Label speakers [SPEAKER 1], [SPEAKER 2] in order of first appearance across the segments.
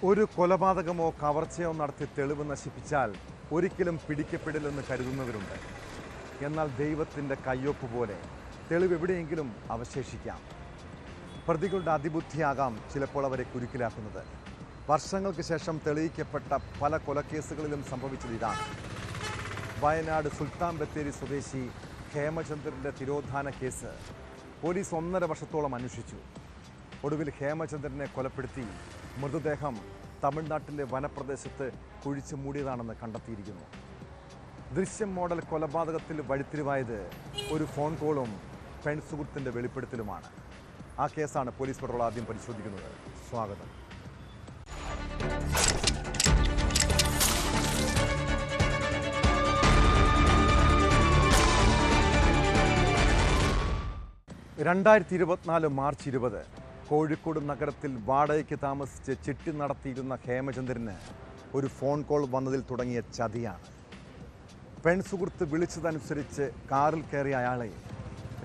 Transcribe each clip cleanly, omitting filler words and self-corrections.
[SPEAKER 1] ഒരു കൊലപാതകമോ കവർച്ചയോ നടത്തി തെളിവ് നശിപ്പിച്ചാൽ ഒരിക്കലും പിടിക്കപ്പെടില്ലെന്ന് കരുതുന്നവരുണ്ട്. എന്നാൽ ദൈവത്തിൻ്റെ കയ്യൊപ്പ് പോലെ തെളിവ് എവിടെയെങ്കിലും അവശേഷിക്കാം. പ്രതികളുടെ അതിബുദ്ധിയാകാം ചിലപ്പോൾ അവരെ കുരുക്കിലാക്കുന്നത്. വർഷങ്ങൾക്ക് ശേഷം തെളിയിക്കപ്പെട്ട പല കൊലക്കേസുകളിലും സംഭവിച്ചത് ഇതാണ്. വയനാട് സുൽത്താൻ ബത്തേരി സ്വദേശി ഹേമചന്ദ്രൻ്റെ തിരോധാന കേസ് പോലീസ് 1.5 വർഷത്തോളം അന്വേഷിച്ചു. ഒടുവിൽ ഹേമചന്ദ്രനെ കൊലപ്പെടുത്തി മൃതദേഹം തമിഴ്നാട്ടിലെ വനപ്രദേശത്ത് കുഴിച്ചു മൂടിയതാണെന്ന് കണ്ടെത്തിയിരിക്കുന്നു. ദൃശ്യം മോഡൽ കൊലപാതകത്തിൽ വഴിത്തിരിവായത് ഒരു ഫോൺ കോളും പെൺസുഹൃത്തിൻ്റെ വെളിപ്പെടുത്തലുമാണ്. ആ കേസാണ് പോലീസ് പെട്രോൾ ആദ്യം പരിശോധിക്കുന്നത്. സ്വാഗതം. മാർച്ച് 20 കോഴിക്കോട് നഗരത്തിൽ വാടകയ്ക്ക് താമസിച്ച് ചിട്ടി നടത്തിയിരുന്ന ഹേമചന്ദ്രന് ഒരു ഫോൺ കോൾ വന്നതിൽ തുടങ്ങിയ ചതിയാണ്. പെൺസുഹൃത്ത് വിളിച്ചതനുസരിച്ച് കാറിൽ കയറിയ അയാളെ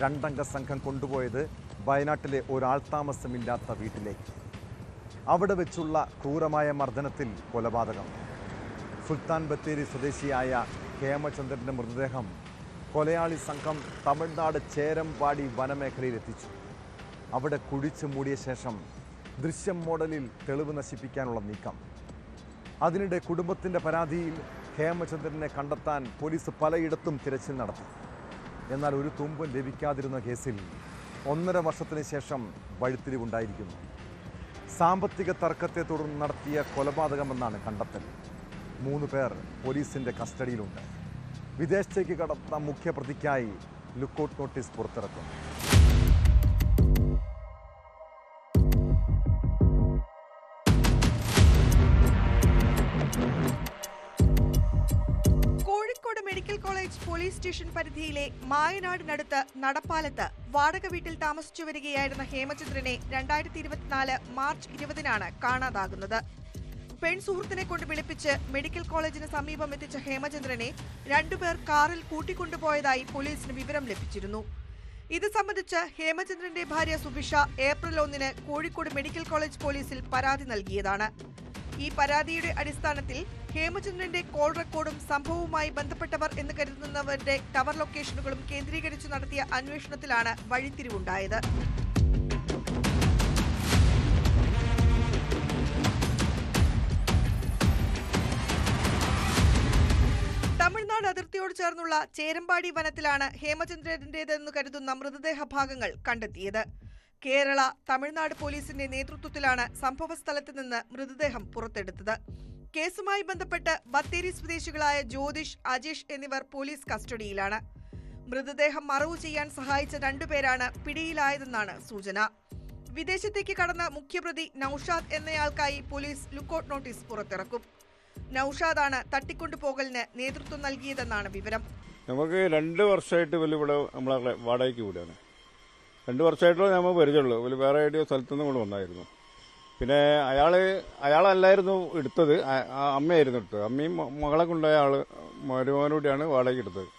[SPEAKER 1] 2 അംഗ സംഘം കൊണ്ടുപോയത് വയനാട്ടിലെ ഒരാൾ താമസമില്ലാത്ത വീട്ടിലേക്ക്. അവിടെ വെച്ചുള്ള ക്രൂരമായ മർദ്ദനത്തിൽ കൊലപാതകം. സുൽത്താൻ ബത്തേരി സ്വദേശിയായ ഹേമചന്ദ്രൻ്റെ മൃതദേഹം കൊലയാളി സംഘം തമിഴ്നാട് ചേരമ്പാടി വനമേഖലയിലെത്തിച്ചു. അവിടെ കുഴിച്ചു മൂടിയ ശേഷം ദൃശ്യം മോഡലിൽ തെളിവ് നശിപ്പിക്കാനുള്ള നീക്കം. അതിനിടെ കുടുംബത്തിൻ്റെ പരാതിയിൽ ഹേമചന്ദ്രനെ കണ്ടെത്താൻ പോലീസ് പലയിടത്തും തിരച്ചിൽ നടത്തി. എന്നാൽ ഒരു തുമ്പും ലഭിക്കാതിരുന്ന കേസിൽ 1.5 വർഷത്തിന് ശേഷം വഴിത്തിരിവുണ്ടായിരിക്കുന്നു. സാമ്പത്തിക തർക്കത്തെ തുടർന്ന് നടത്തിയ കൊലപാതകമെന്നാണ് കണ്ടെത്തൽ. 3 പേർ പോലീസിൻ്റെ കസ്റ്റഡിയിലുണ്ട്. വിദേശത്തേക്ക് കടന്ന മുഖ്യപ്രതിക്കായി ലുക്കൌട്ട് നോട്ടീസ് പുറത്തിറക്കും.
[SPEAKER 2] Kozhikode medical college police station പരിധിയിലെ മായനാടിനടുത്ത് നടപ്പാലത്ത് വാടക വീട്ടിൽ താമസിച്ചു വരികയായിരുന്ന ഹേമചന്ദ്രനെ 2024 മാർച്ച് 20 കാണാതാകുന്നത്. പെൺസുഹൃത്തിനെ കൊണ്ട് വിളിപ്പിച്ച് മെഡിക്കൽ കോളേജിന് സമീപം എത്തിച്ച ഹേമചന്ദ്രനെ 2 പേർ കാറിൽ കൂട്ടിക്കൊണ്ടുപോയതായി പോലീസിന് വിവരം ലഭിച്ചിരുന്നു. ഇത് സംബന്ധിച്ച് ഹേമചന്ദ്രന്റെ ഭാര്യ സുഭിഷ ഏപ്രിൽ 1 കോഴിക്കോട് മെഡിക്കൽ കോളേജ് പോലീസിൽ പരാതി നൽകിയതാണ്. ഈ പരാതിയുടെ അടിസ്ഥാനത്തിൽ ഹേമചന്ദ്രന്റെ കോൾ റെക്കോർഡും സംഭവവുമായി ബന്ധപ്പെട്ടവർ എന്ന് കരുതുന്നവരുടെ ടവർ ലൊക്കേഷനുകളും കേന്ദ്രീകരിച്ചു നടത്തിയ അന്വേഷണത്തിലാണ് വഴിത്തിരിവുണ്ടായത്. തമിഴ്നാട് അതിർത്തിയോട് ചേർന്നുള്ള ചേരമ്പാടി വനത്തിലാണ് ഹേമചന്ദ്രന്റേതെന്ന് കരുതുന്ന മൃതദേഹ ഭാഗങ്ങൾ കണ്ടെത്തിയത്. കേരള, തമിഴ്നാട് പോലീസിന്റെ നേതൃത്വത്തിലാണ് സംഭവസ്ഥലത്ത് നിന്ന് മൃതദേഹം പുറത്തെടുത്തത്. കേസുമായി ബന്ധപ്പെട്ട് ബത്തേരി സ്വദേശികളായ ജ്യോതിഷ്, അജേഷ് എന്നിവർ പോലീസ് കസ്റ്റഡിയിലാണ്. മൃതദേഹം മറവു ചെയ്യാൻ സഹായിച്ച 2 പേരാണ് പിടിയിലായതെന്നാണ് സൂചന. വിദേശത്തേക്ക് കടന്ന മുഖ്യപ്രതി നൌഷാദ് എന്നയാൾക്കായി പോലീസ് ലുക്കൌട്ട് നോട്ടീസ് പുറത്തിറക്കും. നൌഷാദാണ് തട്ടിക്കൊണ്ടുപോകലിന് നേതൃത്വം നൽകിയതെന്നാണ് വിവരം.
[SPEAKER 3] നമുക്ക് 2 വർഷമായിട്ട് ഇവിടെ നമ്മളെ വാടകയ്ക്ക് വിടുകയാണ്. 2 വർഷമായിട്ടുള്ള നമ്മൾ പരിചയമുള്ളൂ. വേറെ ഏടിയോ സ്ഥലത്തുനിന്ന് കൊണ്ട് വന്നായിരുന്നു. പിന്നെ അയാളല്ലായിരുന്നു എടുത്തത്, അമ്മയായിരുന്നു എടുത്തത്. അമ്മയും മകളെ കൊണ്ടുപോയ മരുമോനോടെയാണ് വാടകയ്ക്ക് എടുത്തത്.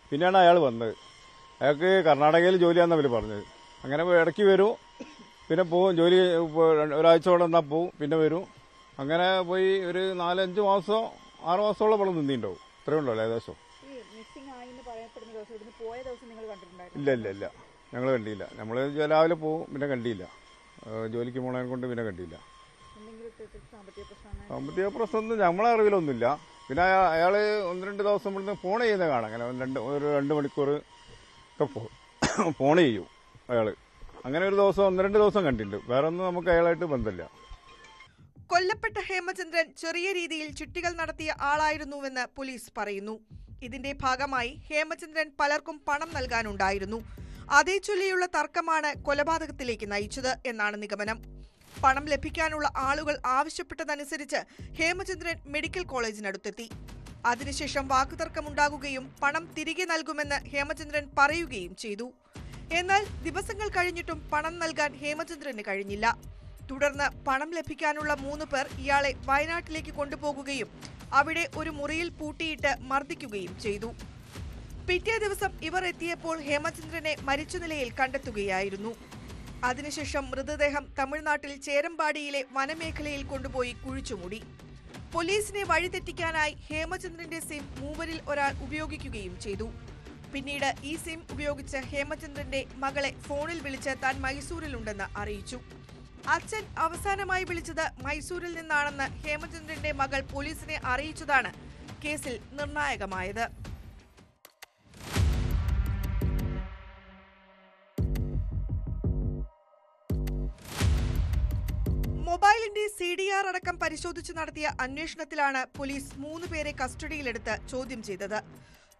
[SPEAKER 3] പിന്നെയാണ് അയാൾ വന്നത്. അയാൾക്ക് കർണാടകയിൽ ജോലിയാണെന്ന് അവർ പറഞ്ഞത്. അങ്ങനെ ഇടയ്ക്ക് വരും, പിന്നെ പോവും. ജോലി ഒരാഴ്ചയോടെ എന്നാൽ പോവും, പിന്നെ വരും. അങ്ങനെ പോയി ഒരു 4-5 മാസം 6 മാസത്തോളം ഇവിടെ നിന്നിട്ടുണ്ടാവും. ഇത്രയും ഉണ്ടല്ലോ ഏകദേശം. ഇല്ല ഞങ്ങൾ കണ്ടില്ല. നമ്മൾ രാവിലെ പോവും, പിന്നെ കണ്ടില്ല. ജോലിക്ക് പോണതിനെ കൊണ്ട് പിന്നെ കണ്ടില്ല. സാമ്പത്തിക പ്രശ്നമൊന്നും നമ്മളെ അറിവിലൊന്നുമില്ല. പിന്നെ അയാൾ 1-2 ദിവസം ഇവിടുന്ന് ഫോൺ ചെയ്യുന്നത് കാണാം. അങ്ങനെ ഒരു 2 മണിക്കൂർ ഒക്കെ ഫോൺ ചെയ്യും അയാൾ. അങ്ങനെ ഒരു ദിവസം 1-2 ദിവസം കണ്ടിട്ടുണ്ട്. വേറെ ഒന്നും നമുക്ക് അയാളായിട്ട് ബന്ധമില്ല.
[SPEAKER 2] കൊല്ലപ്പെട്ട ഹേമചന്ദ്രൻ ചെറിയ രീതിയിൽ ചിട്ടികൾ നടത്തിയ ആളായിരുന്നുവെന്ന് പോലീസ് പറയുന്നു. ഇതിന്റെ ഭാഗമായി ഹേമചന്ദ്രൻ പലർക്കും പണം നൽകാനുണ്ടായിരുന്നു. അതേ ചൊല്ലിയുള്ള തർക്കമാണ് കൊലപാതകത്തിലേക്ക് നയിച്ചത് എന്നാണ് നിഗമനം. പണം ലഭിക്കാനുള്ള ആളുകൾ ആവശ്യപ്പെട്ടതനുസരിച്ച് ഹേമചന്ദ്രൻ മെഡിക്കൽ കോളേജിനടുത്തെത്തി. അതിനുശേഷം വാക്കുതർക്കമുണ്ടാകുകയും പണം തിരികെ നൽകുമെന്ന് ഹേമചന്ദ്രൻ പറയുകയും ചെയ്തു. എന്നാൽ ദിവസങ്ങൾ കഴിഞ്ഞിട്ടും പണം നൽകാൻ ഹേമചന്ദ്രന് കഴിഞ്ഞില്ല. തുടർന്ന് പണം ലഭിക്കാനുള്ള 3 പേർ ഇയാളെ വയനാട്ടിലേക്ക് കൊണ്ടുപോകുകയും അവിടെ ഒരു മുറിയിൽ പൂട്ടിയിട്ട് മർദ്ദിക്കുകയും ചെയ്തു. പിറ്റേ ദിവസം ഇവർ എത്തിയപ്പോൾ ഹേമചന്ദ്രനെ മരിച്ച നിലയിൽ കണ്ടെത്തുകയായിരുന്നു. അതിനുശേഷം മൃതദേഹം തമിഴ്നാട്ടിൽ ചേരമ്പാടിയിലെ വനമേഖലയിൽ കൊണ്ടുപോയി കുഴിച്ചുമൂടി. പോലീസിനെ വഴിതെറ്റിക്കാനായി ഹേമചന്ദ്രന്റെ സിം മൂവരിൽ ഒരാൾ ഉപയോഗിക്കുകയും ചെയ്തു. പിന്നീട് ഈ സിം ഉപയോഗിച്ച് ഹേമചന്ദ്രന്റെ മകളെ ഫോണിൽ വിളിച്ച് താൻ മൈസൂരിലുണ്ടെന്ന് അറിയിച്ചു. അച്ഛൻ അവസാനമായി വിളിച്ചത് മൈസൂരിൽ നിന്നാണെന്ന് ഹേമചന്ദ്രന്റെ മകൾ പോലീസിനെ അറിയിച്ചതാണ് കേസിൽ നിർണായകമായത്. മൊബൈലിന്റെ CDR അടക്കം പരിശോധിച്ച് നടത്തിയ അന്വേഷണത്തിലാണ് പോലീസ് 3 പേരെ കസ്റ്റഡിയിലെടുത്ത് ചോദ്യം ചെയ്തത്.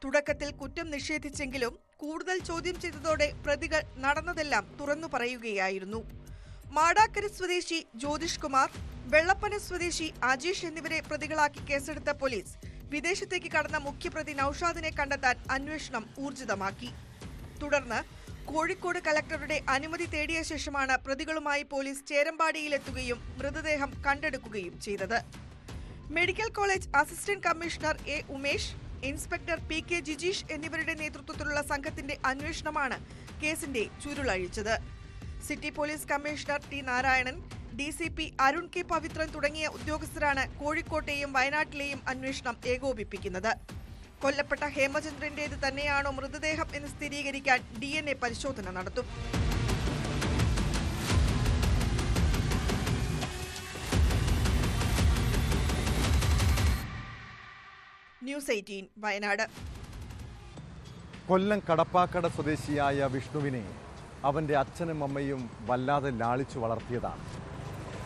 [SPEAKER 2] തുടക്കത്തിൽ കുറ്റം നിഷേധിച്ചെങ്കിലും കൂടുതൽ ചോദ്യം ചെയ്തതോടെ പ്രതികൾ നടന്നതെല്ലാം തുറന്നു പറയുകയായിരുന്നു. മാടാക്കര സ്വദേശി ജ്യോതിഷ് കുമാർ, വെള്ളപ്പന സ്വദേശി അജീഷ് എന്നിവരെ പ്രതികളാക്കി കേസെടുത്ത പോലീസ് വിദേശത്തേക്ക് കടന്ന മുഖ്യപ്രതി നൌഷാദിനെ കണ്ടെത്താൻ അന്വേഷണം ഊർജിതമാക്കി. തുടർന്ന് കോഴിക്കോട് കലക്ടറുടെ അനുമതി തേടിയ ശേഷമാണ് പ്രതികളുമായി പോലീസ് ചേരമ്പാടിയിലെത്തുകയും മൃതദേഹം കണ്ടെടുക്കുകയും ചെയ്തത്. Medical college assistant commissioner A. Umesh, inspector PK Jijeesh എന്നിവരുടെ നേതൃത്വത്തിലുള്ള സംഘത്തിന്റെ അന്വേഷണമാണ് കേസിന്റെ ചുരുളഴിച്ചത്. City police commissioner T. Narayanan, DCP Arun K. Pavithran തുടങ്ങിയ ഉദ്യോഗസ്ഥരാണ് കോഴിക്കോട്ടെയും വയനാട്ടിലെയും അന്വേഷണം ഏകോപിപ്പിക്കുന്നത്. കൊല്ലപ്പെട്ട ഹേമചന്ദ്രന്റേത് തന്നെയാണോ മൃതദേഹം എന്ന് സ്ഥിരീകരിക്കാൻ DNA പരിശോധന നടത്തും. ന്യൂസ് 18 വയനാട്.
[SPEAKER 1] കൊല്ലം കടപ്പാക്കട സ്വദേശിയായ വിഷ്ണുവിനെ അവൻ്റെ അച്ഛനും അമ്മയും വല്ലാതെ ലാളിച്ചു വളർത്തിയതാണ്.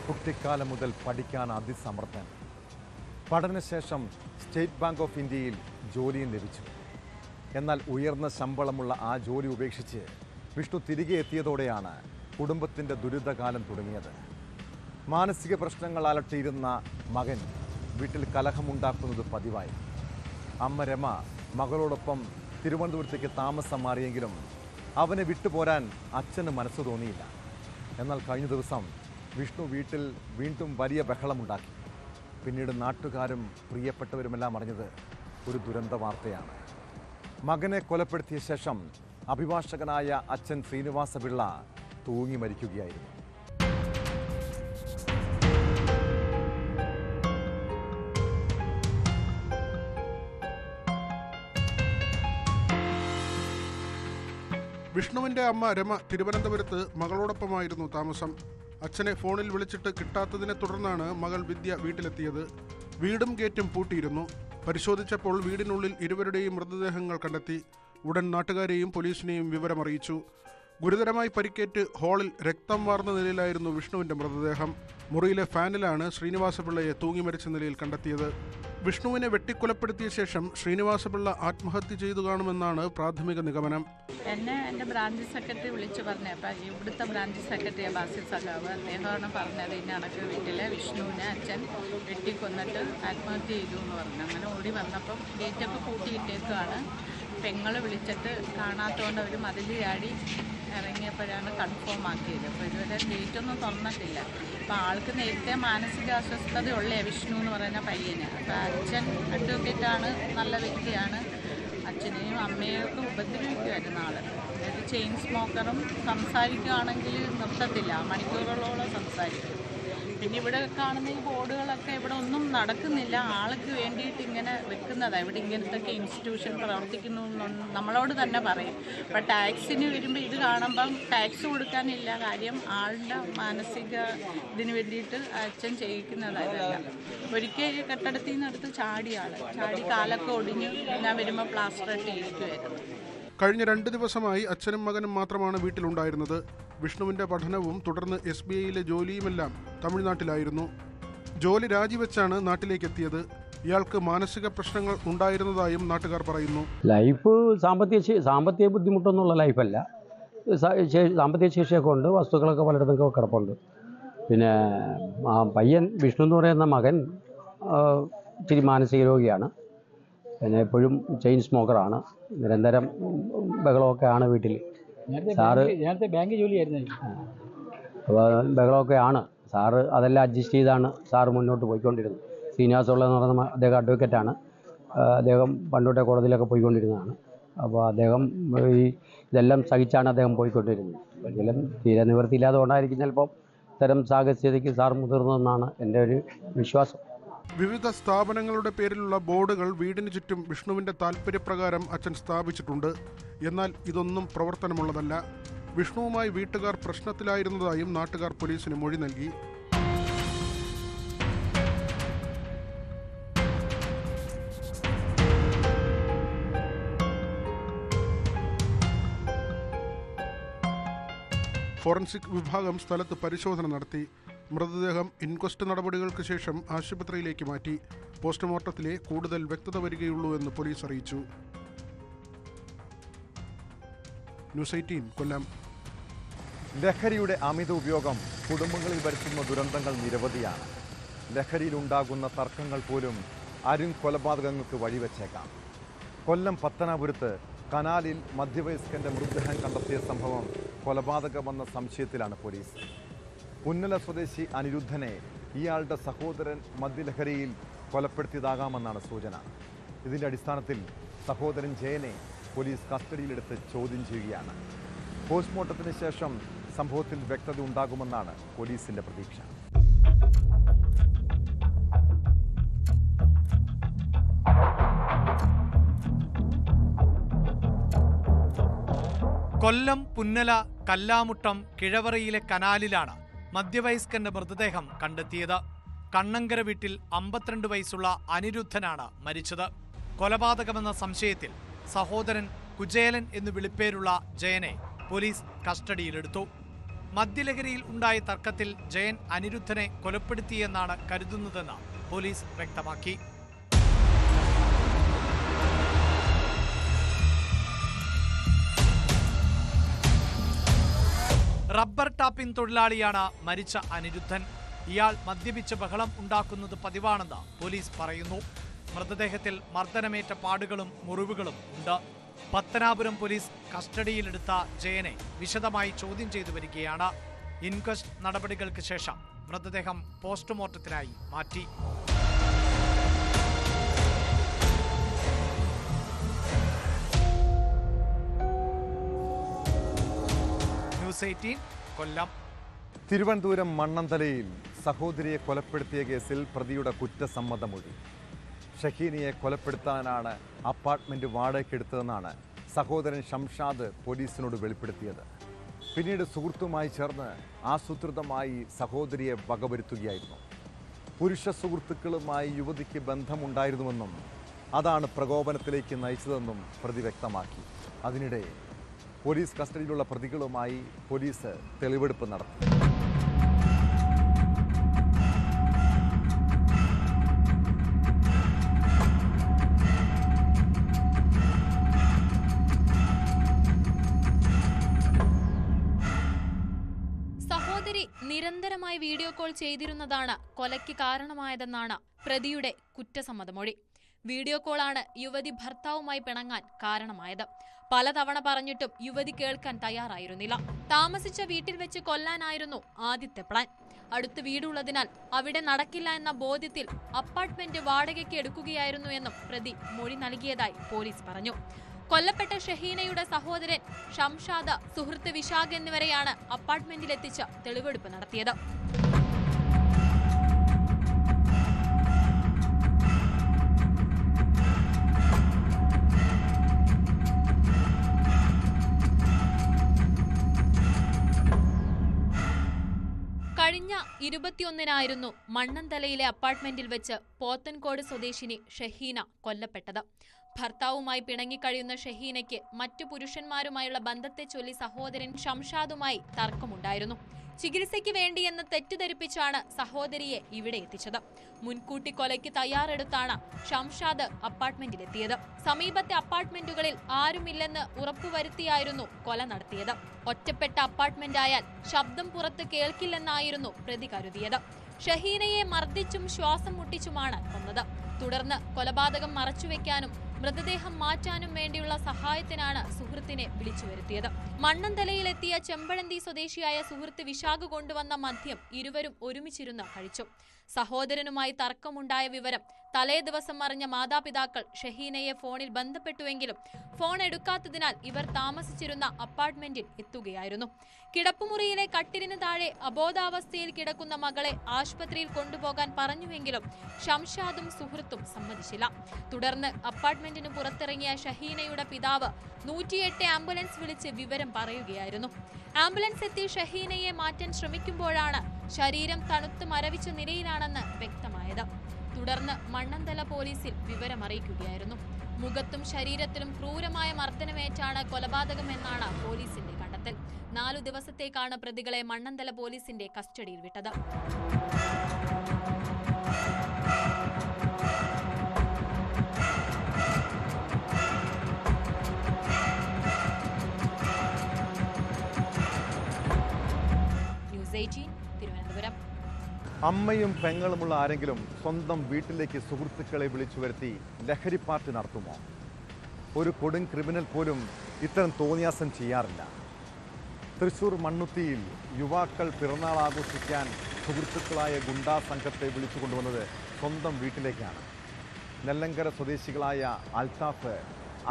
[SPEAKER 1] കുട്ടിക്കാലം മുതൽ പഠിക്കാൻ അതിസമർത്ഥൻ. പഠനശേഷം സ്റ്റേറ്റ് ബാങ്ക് ഓഫ് ഇന്ത്യയിൽ ജോലിയും ലഭിച്ചു. എന്നാൽ ഉയർന്ന ശമ്പളമുള്ള ആ ജോലി ഉപേക്ഷിച്ച് വിഷ്ണു തിരികെ എത്തിയതോടെയാണ് കുടുംബത്തിൻ്റെ ദുരിതകാലം തുടങ്ങിയത്. മാനസിക പ്രശ്നങ്ങൾ അലട്ടിയിരുന്ന മകൻ വീട്ടിൽ കലഹമുണ്ടാക്കുന്നത് പതിവായി. അമ്മ രമ മകളോടൊപ്പം തിരുവനന്തപുരത്തേക്ക് താമസം മാറിയെങ്കിലും അവനെ വിട്ടുപോരാൻ അച്ഛന് മനസ്സ് തോന്നിയില്ല. എന്നാൽ കഴിഞ്ഞ ദിവസം വിഷ്ണു വീട്ടിൽ വീണ്ടും വലിയ ബഹളമുണ്ടാക്കി. പിന്നീട് നാട്ടുകാരും പ്രിയപ്പെട്ടവരുമെല്ലാം അറിഞ്ഞത് ഒരു ദുരന്ത വാർത്തയാണ്. മകനെ കൊലപ്പെടുത്തിയ ശേഷം അഭിഭാഷകനായ അച്ഛൻ ശ്രീനിവാസപിള്ള തൂങ്ങി മരിക്കുകയായിരുന്നു.
[SPEAKER 4] വിഷ്ണുവിൻ്റെ അമ്മ രമ തിരുവനന്തപുരത്ത് മകളോടൊപ്പമായിരുന്നു താമസം. അച്ഛനെ ഫോണിൽ വിളിച്ചിട്ട് കിട്ടാത്തതിനെ തുടർന്നാണ് മകൾ വിദ്യ വീട്ടിലെത്തിയത്. വീടും ഗേറ്റും പൂട്ടിയിരുന്നു. പരിശോധിച്ചപ്പോൾ വീടിനുള്ളിൽ ഇരുവരുടെയും മൃതദേഹങ്ങൾ കണ്ടെത്തി. ഉടൻ നാട്ടുകാരെയും പോലീസിനെയും വിവരമറിയിച്ചു. ഗുരുതരമായി പരിക്കേറ്റ് ഹാളിൽ രക്തം വാർന്ന നിലയിലായിരുന്നു വിഷ്ണുവിൻ്റെ മൃതദേഹം. മുറിയിലെ ഫാനിലാണ് ശ്രീനിവാസപിള്ളയെ തൂങ്ങി മരിച്ച നിലയിൽ കണ്ടെത്തിയത്. വിഷ്ണുവിനെ വെട്ടിക്കൊലപ്പെടുത്തിയ ശേഷം ശ്രീനിവാസപിള്ള ആത്മഹത്യ ചെയ്തു കാണുമെന്നാണ് പ്രാഥമിക നിഗമനം.
[SPEAKER 5] എന്നെ എൻ്റെ ബ്രാഞ്ച് സെക്രട്ടറി വിളിച്ചു പറഞ്ഞു. അപ്പം ഇവിടുത്തെ ബ്രാഞ്ച് സെക്രട്ടറിയാണ് ബാസിൽ സഖാവ്. അദ്ദേഹമാണ് പറഞ്ഞത് ഇന്ന കണക്ക് വീട്ടിലെ വിഷ്ണുവിനെ അച്ഛൻ വെട്ടിക്കൊന്നിട്ട് ആത്മഹത്യ ചെയ്തു എന്ന് പറഞ്ഞു. അങ്ങനെ ഓടി വന്നപ്പം ഗേറ്റൊക്കെ പൂട്ടിയിട്ടേക്കാണ്. പെങ്ങൾ വിളിച്ചിട്ട് കാണാത്തതുകൊണ്ട് അവർ മതിൽ ചാടി ഇറങ്ങിയപ്പോഴാണ് കൺഫേം ആക്കിയത്. അപ്പോൾ ഇതുവരെ ഗേറ്റൊന്നും തുറന്നിട്ടില്ല. അപ്പോൾ ആൾക്ക് നേരത്തെ മാനസിക അസ്വസ്ഥതയുള്ള വിഷ്ണു എന്ന് പറയുന്ന പയ്യന്. അപ്പോൾ അച്ഛൻ അഡ്വക്കേറ്റാണ്, നല്ല വ്യക്തിയാണ്. അച്ഛനെയും അമ്മയൊക്കെ ഉപദ്രവിക്കുമായിരുന്നു ആൾ. ഒരു ചെയിൻ സ്മോക്കറും. സംസാരിക്കുകയാണെങ്കിൽ നിർത്തത്തില്ല, മണിക്കൂറുകളോളം സംസാരിക്കും. പിന്നെ ഇവിടെ കാണുന്ന ഈ ബോർഡുകളൊക്കെ ഇവിടെ ഒന്നും നടക്കുന്നില്ല. ആൾക്ക് വേണ്ടിയിട്ട് ഇങ്ങനെ വെക്കുന്നതാണ്. ഇവിടെ ഇങ്ങനത്തെ ഇൻസ്റ്റിറ്റ്യൂഷൻ പ്രവർത്തിക്കുന്നു നമ്മളോട് തന്നെ പറയും. അപ്പം ടാക്സിന് വരുമ്പോൾ ഇത് കാണുമ്പം ടാക്സ് കൊടുക്കാനില്ല. കാര്യം ആളുടെ മാനസിക ഇതിന് വേണ്ടിയിട്ട് അച്ഛൻ ചെയ്യിക്കുന്നതല്ല. ഒരിക്കൽ കെട്ടിടത്തിൽ നിന്ന് എടുത്ത് ചാടി കാലൊക്കെ ഒടിഞ്ഞ് ഞാൻ വരുമ്പോൾ പ്ലാസ്റ്റർ ഇട്ടിരിക്കുമായിരുന്നു.
[SPEAKER 4] കഴിഞ്ഞ 2 ദിവസമായി അച്ഛനും മകനും മാത്രമാണ് വീട്ടിലുണ്ടായിരുന്നത്. വിഷ്ണുവിൻ്റെ പഠനവും തുടർന്ന് SBIയിലെ ജോലിയുമെല്ലാം തമിഴ്നാട്ടിലായിരുന്നു. ജോലി രാജിവെച്ചാണ് നാട്ടിലേക്ക് എത്തിയത്. ഇയാൾക്ക് മാനസിക പ്രശ്നങ്ങൾ ഉണ്ടായിരുന്നതായും നാട്ടുകാർ പറയുന്നു.
[SPEAKER 6] ലൈഫ് സാമ്പത്തിക ബുദ്ധിമുട്ടൊന്നുള്ള ലൈഫല്ല. സാമ്പത്തിക ശേഷിയൊക്കെ ഉണ്ട്. വസ്തുക്കളൊക്കെ പലയിടത്തൊക്കെ കിടപ്പുണ്ട്. പിന്നെ പയ്യൻ വിഷ്ണു എന്ന് പറയുന്ന മകൻ ഇച്ചിരി മാനസിക രോഗിയാണ്. പിന്നെ എപ്പോഴും ചെയിൻ സ്മോക്കറാണ്. നിരന്തരം ബഹളമൊക്കെ ആണ് വീട്ടിൽ. നേരത്തെ ബാങ്ക് ജോലിയായിരുന്നു. അപ്പോൾ ബഹളമൊക്കെ ആണ്. സാറ് അതെല്ലാം അഡ്ജസ്റ്റ് ചെയ്താണ് സാറ് മുന്നോട്ട് പോയിക്കൊണ്ടിരുന്നത്. ശ്രീനിവാസപിള്ള എന്ന് പറയുന്ന അദ്ദേഹം അഡ്വക്കേറ്റാണ്. അദ്ദേഹം പണ്ടോട്ടെ കോടതിയിലൊക്കെ പോയിക്കൊണ്ടിരുന്നതാണ്. അപ്പോൾ അദ്ദേഹം ഇതെല്ലാം സഹിച്ചാണ് അദ്ദേഹം പോയിക്കൊണ്ടിരുന്നത്. ഒരിക്കലും തീരെ നിവൃത്തിയില്ലാതെ കൊണ്ടായിരിക്കും ചിലപ്പോൾ ഇത്തരം സാഹചര്യത്തിലേക്ക് സാർ മുതിർന്നതെന്നാണ് എൻ്റെ ഒരു വിശ്വാസം.
[SPEAKER 4] വിവിധ സ്ഥാപനങ്ങളുടെ പേരിലുള്ള ബോർഡുകൾ വീടിന് ചുറ്റും വിഷ്ണുവിൻ്റെ താൽപ്പര്യപ്രകാരം അച്ഛൻ സ്ഥാപിച്ചിട്ടുണ്ട്. എന്നാൽ ഇതൊന്നും പ്രവർത്തനമുള്ളതല്ല. വിഷ്ണുവുമായി വീട്ടുകാർ പ്രശ്നത്തിലായിരുന്നതായും നാട്ടുകാർ പോലീസിന് മൊഴി നൽകി. ഫോറൻസിക് വിഭാഗം സ്ഥലത്ത് പരിശോധന നടത്തി. മൃതദേഹം ഇൻക്വസ്റ്റ് നടപടികൾക്ക് ശേഷം ആശുപത്രിയിലേക്ക് മാറ്റി. പോസ്റ്റ്മോർട്ടത്തിലെ കൂടുതൽ വ്യക്തത വരികയുള്ളൂ എന്ന് പോലീസ് അറിയിച്ചു. ന്യൂസ് 18 കൊല്ലം.
[SPEAKER 1] ലഹരിയുടെ അമിത ഉപയോഗം കുടുംബങ്ങളിൽ വരുത്തുന്ന ദുരന്തങ്ങൾ നിരവധിയാണ്. ലഹരിയിലുണ്ടാകുന്ന തർക്കങ്ങൾ പോലും കൊലപാതകങ്ങൾക്ക് വഴിവെച്ചേക്കാം. കൊല്ലം പത്തനാപുരത്ത് കനാലിൽ മധ്യവയസ്കന്റെ മൃതദേഹം കണ്ടെത്തിയ സംഭവം കൊലപാതകമെന്ന സംശയത്തിലാണ് പോലീസ്. പുന്നല സ്വദേശി അനിരുദ്ധനെ ഇയാളുടെ സഹോദരൻ മദ്യലഹരിയിൽ കൊലപ്പെടുത്തിയതാകാമെന്നാണ് സൂചന. ഇതിന്റെ അടിസ്ഥാനത്തിൽ സഹോദരൻ ജയനെ പോലീസ് കസ്റ്റഡിയിലെടുത്ത് ചോദ്യം ചെയ്യുകയാണ്. പോസ്റ്റ്മോർട്ടത്തിന് ശേഷം സംഭവത്തിൽ വ്യക്തത ഉണ്ടാകുമെന്നാണ് പോലീസിന്റെ പ്രതീക്ഷ.
[SPEAKER 7] കൊല്ലം പുന്നല കല്ലാമുട്ടം കിഴവറയിലെ കനാലിലാണ് മധ്യവയസ്കന്റെ മൃതദേഹം കണ്ടെത്തിയത്. കണ്ണങ്കര വീട്ടിൽ 52 വയസ്സുള്ള അനിരുദ്ധനാണ് മരിച്ചത്. കൊലപാതകമെന്ന സംശയത്തിൽ സഹോദരൻ കുചേലൻ എന്നു വിളിപ്പേരുള്ള ജയനെ പോലീസ് കസ്റ്റഡിയിലെടുത്തു. മദ്യലഹരിയിൽ ഉണ്ടായ തർക്കത്തിൽ ജയൻ അനിരുദ്ധനെ കൊലപ്പെടുത്തിയെന്നാണ് കരുതുന്നതെന്ന് പോലീസ് വ്യക്തമാക്കി. റബ്ബർ ടാപ്പിംഗ് തൊഴിലാളിയാണ് മരിച്ച അനിരുദ്ധൻ. ഇയാൾ മദ്യപിച്ച് ബഹളം ഉണ്ടാക്കുന്നത് പതിവാണെന്ന് പോലീസ് പറയുന്നു. മൃതദേഹത്തിൽ മർദ്ദനമേറ്റ പാടുകളും മുറിവുകളും ഉണ്ട്. പത്തനാപുരം പോലീസ് കസ്റ്റഡിയിലെടുത്ത ജയനെ വിശദമായി ചോദ്യം ചെയ്തു വരികയാണ്. ഇൻക്വസ്റ്റ് നടപടികൾക്ക് ശേഷം മൃതദേഹം പോസ്റ്റ്മോർട്ടത്തിനായി മാറ്റി. ന്യൂസ് 18 കൊല്ലം.
[SPEAKER 1] തിരുവനന്തപുരം മണ്ണന്തലയിൽ സഹോദരിയെ കൊലപ്പെടുത്തിയ കേസിൽ പ്രതിയുടെ കുറ്റസമ്മതമൊഴി. ഷഹീനയെ കൊലപ്പെടുത്താനാണ് അപ്പാർട്ട്മെന്റ് വാടകയ്ക്കെടുത്തതെന്നാണ് സഹോദരൻ ഷംഷാദ് പോലീസിനോട് വെളിപ്പെടുത്തിയത്. പിന്നീട് സുഹൃത്തുമായി ചേർന്ന് ആസൂത്രിതമായി സഹോദരിയെ വകവരുത്തുകയായിരുന്നു. പുരുഷ സുഹൃത്തുക്കളുമായി യുവതിക്ക് ബന്ധമുണ്ടായിരുന്നുവെന്നും അതാണ് പ്രകോപനത്തിലേക്ക് നയിച്ചതെന്നും പ്രതി വ്യക്തമാക്കി. അതിനിടെ പോലീസ് കസ്റ്റഡിയിലുള്ള പ്രതികളുമായി പോലീസ് തെളിവെടുപ്പ് നടത്തി.
[SPEAKER 8] സഹോദരി നിരന്തരമായി വീഡിയോ കോൾ ചെയ്തിരുന്നതാണ് കൊലയ്ക്ക് കാരണമായതെന്നാണ് പ്രതിയുടെ കുറ്റസമ്മതമൊഴി. വീഡിയോ കോളാണ് യുവതി ഭർത്താവുമായി പിണങ്ങാൻ കാരണമായത്. പലതവണ പറഞ്ഞിട്ടും യുവതി കേൾക്കാൻ തയ്യാറായിരുന്നില്ല. താമസിച്ച വീട്ടിൽ വെച്ച് കൊല്ലാനായിരുന്നു ആദ്യത്തെ പ്ലാൻ. അടുത്ത് വീടുള്ളതിനാൽ അവിടെ നടക്കില്ല എന്ന ബോധ്യത്തിൽ അപ്പാർട്ട്മെന്റ് വാടകയ്ക്ക് എടുക്കുകയായിരുന്നു എന്നും പ്രതി മൊഴി നൽകിയതായി പോലീസ് പറഞ്ഞു. കൊല്ലപ്പെട്ട ഷഹീനയുടെ സഹോദരൻ ഷംഷാദ്, സുഹൃത്ത് വിശാഖ് എന്നിവരെയാണ് അപ്പാർട്ട്മെന്റിലെത്തിച്ച് തെളിവെടുപ്പ് നടത്തിയത്. കഴിഞ്ഞ 21-നായിരുന്നു മണ്ണന്തലയിലെ അപ്പാർട്ട്മെന്റിൽ വെച്ച് പോത്തൻകോട് സ്വദേശിനി ഷഹീന കൊല്ലപ്പെട്ടത്. ഭർത്താവുമായി പിണങ്ങിക്കഴിയുന്ന ഷഹീനയ്ക്ക് മറ്റു പുരുഷന്മാരുമായുള്ള ബന്ധത്തെ ചൊല്ലി സഹോദരൻ ഷംഷാദുമായി തർക്കമുണ്ടായിരുന്നു. ചികിത്സയ്ക്ക് വേണ്ടിയെന്ന് തെറ്റിദ്ധരിപ്പിച്ചാണ് സഹോദരിയെ ഇവിടെ എത്തിച്ചത്. മുൻകൂട്ടി കൊലയ്ക്ക് തയ്യാറെടുത്താണ് ഷംഷാദ് അപ്പാർട്ട്മെന്റിലെത്തിയത്. സമീപത്തെ അപ്പാർട്ട്മെന്റുകളിൽ ആരുമില്ലെന്ന് ഉറപ്പുവരുത്തിയായിരുന്നു കൊല നടത്തിയത്. ഒറ്റപ്പെട്ട അപ്പാർട്ട്മെന്റായാൽ ശബ്ദം പുറത്ത് കേൾക്കില്ലെന്നായിരുന്നു പ്രതി കരുതിയത്. ഷഹീനയെ മർദ്ദിച്ചും ശ്വാസം മുട്ടിച്ചുമാണ് കൊന്നത്. തുടർന്ന് കൊലപാതകം മറച്ചുവെക്കാനും മൃതദേഹം മാറ്റാനും വേണ്ടിയുള്ള സഹായത്തിനാണ് സുഹൃത്തിനെ വിളിച്ചു വരുത്തിയത്. മണ്ണന്തലയിലെത്തിയ ചെമ്പഴന്തി സ്വദേശിയായ സുഹൃത്ത് വിശാഖ് കൊണ്ടുവന്ന മദ്യം ഇരുവരും ഒരുമിച്ചിരുന്ന് കഴിച്ചു. സഹോദരനുമായി തർക്കമുണ്ടായ വിവരം തലേ ദിവസം അറിഞ്ഞ മാതാപിതാക്കൾ ഷഹീനയെ ഫോണിൽ ബന്ധപ്പെട്ടുവെങ്കിലും ഫോൺ എടുക്കാത്തതിനാൽ ഇവർ താമസിച്ചിരുന്ന അപ്പാർട്ട്മെന്റിൽ എത്തുകയായിരുന്നു. കിടപ്പുമുറിയിലെ കട്ടിലിന് താഴെ അബോധാവസ്ഥയിൽ കിടക്കുന്ന മകളെ ആശുപത്രിയിൽ കൊണ്ടുപോകാൻ പറഞ്ഞുവെങ്കിലും ഷംഷാദും സുഹൃത്തും സമ്മതിച്ചില്ല. തുടർന്ന് അപ്പാർട്ട്മെന്റിന് പുറത്തിറങ്ങിയ ഷഹീനയുടെ പിതാവ് 108 ആംബുലൻസ് വിളിച്ച് വിവരം പറയുകയായിരുന്നു. ആംബുലൻസ് എത്തി ഷഹീനയെ മാറ്റാൻ ശ്രമിക്കുമ്പോഴാണ് ശരീരം തണുത്ത് മരവിച്ച നിലയിലാണെന്ന് വ്യക്തമായത്. തുടർന്ന് മണ്ണന്തല പോലീസിൽ വിവരമറിയിക്കുകയായിരുന്നു. മുഖത്തും ശരീരത്തിലും ക്രൂരമായ മർദ്ദനമേറ്റാണ് കൊലപാതകമെന്നാണ് പോലീസിന്റെ കണ്ടെത്തൽ. 4 ദിവസത്തേക്കാണ് പ്രതികളെ മണ്ണന്തല പോലീസിന്റെ കസ്റ്റഡിയിൽ വിട്ടത്. ന്യൂസ് 18 തിരുവനന്തപുരം.
[SPEAKER 1] അമ്മയും പെങ്ങളുമുള്ള ആരെങ്കിലും സ്വന്തം വീട്ടിലേക്ക് സുഹൃത്തുക്കളെ വിളിച്ചു വരുത്തി ലഹരി പാർട്ടി നടത്തുമോ? ഒരു കൊടും ക്രിമിനൽ പോലും ഇത്തരം തോന്നിയാസം ചെയ്യാറില്ല. തൃശൂർ മണ്ണുത്തിയിൽ യുവാക്കൾ പിറന്നാൾ ആഘോഷിക്കാൻ സുഹൃത്തുക്കളായ ഗുണ്ടാ സംഘത്തെ വിളിച്ചു കൊണ്ടുവന്നത് സ്വന്തം വീട്ടിലേക്കാണ്. നെല്ലങ്കര സ്വദേശികളായ അൽത്താഫ്,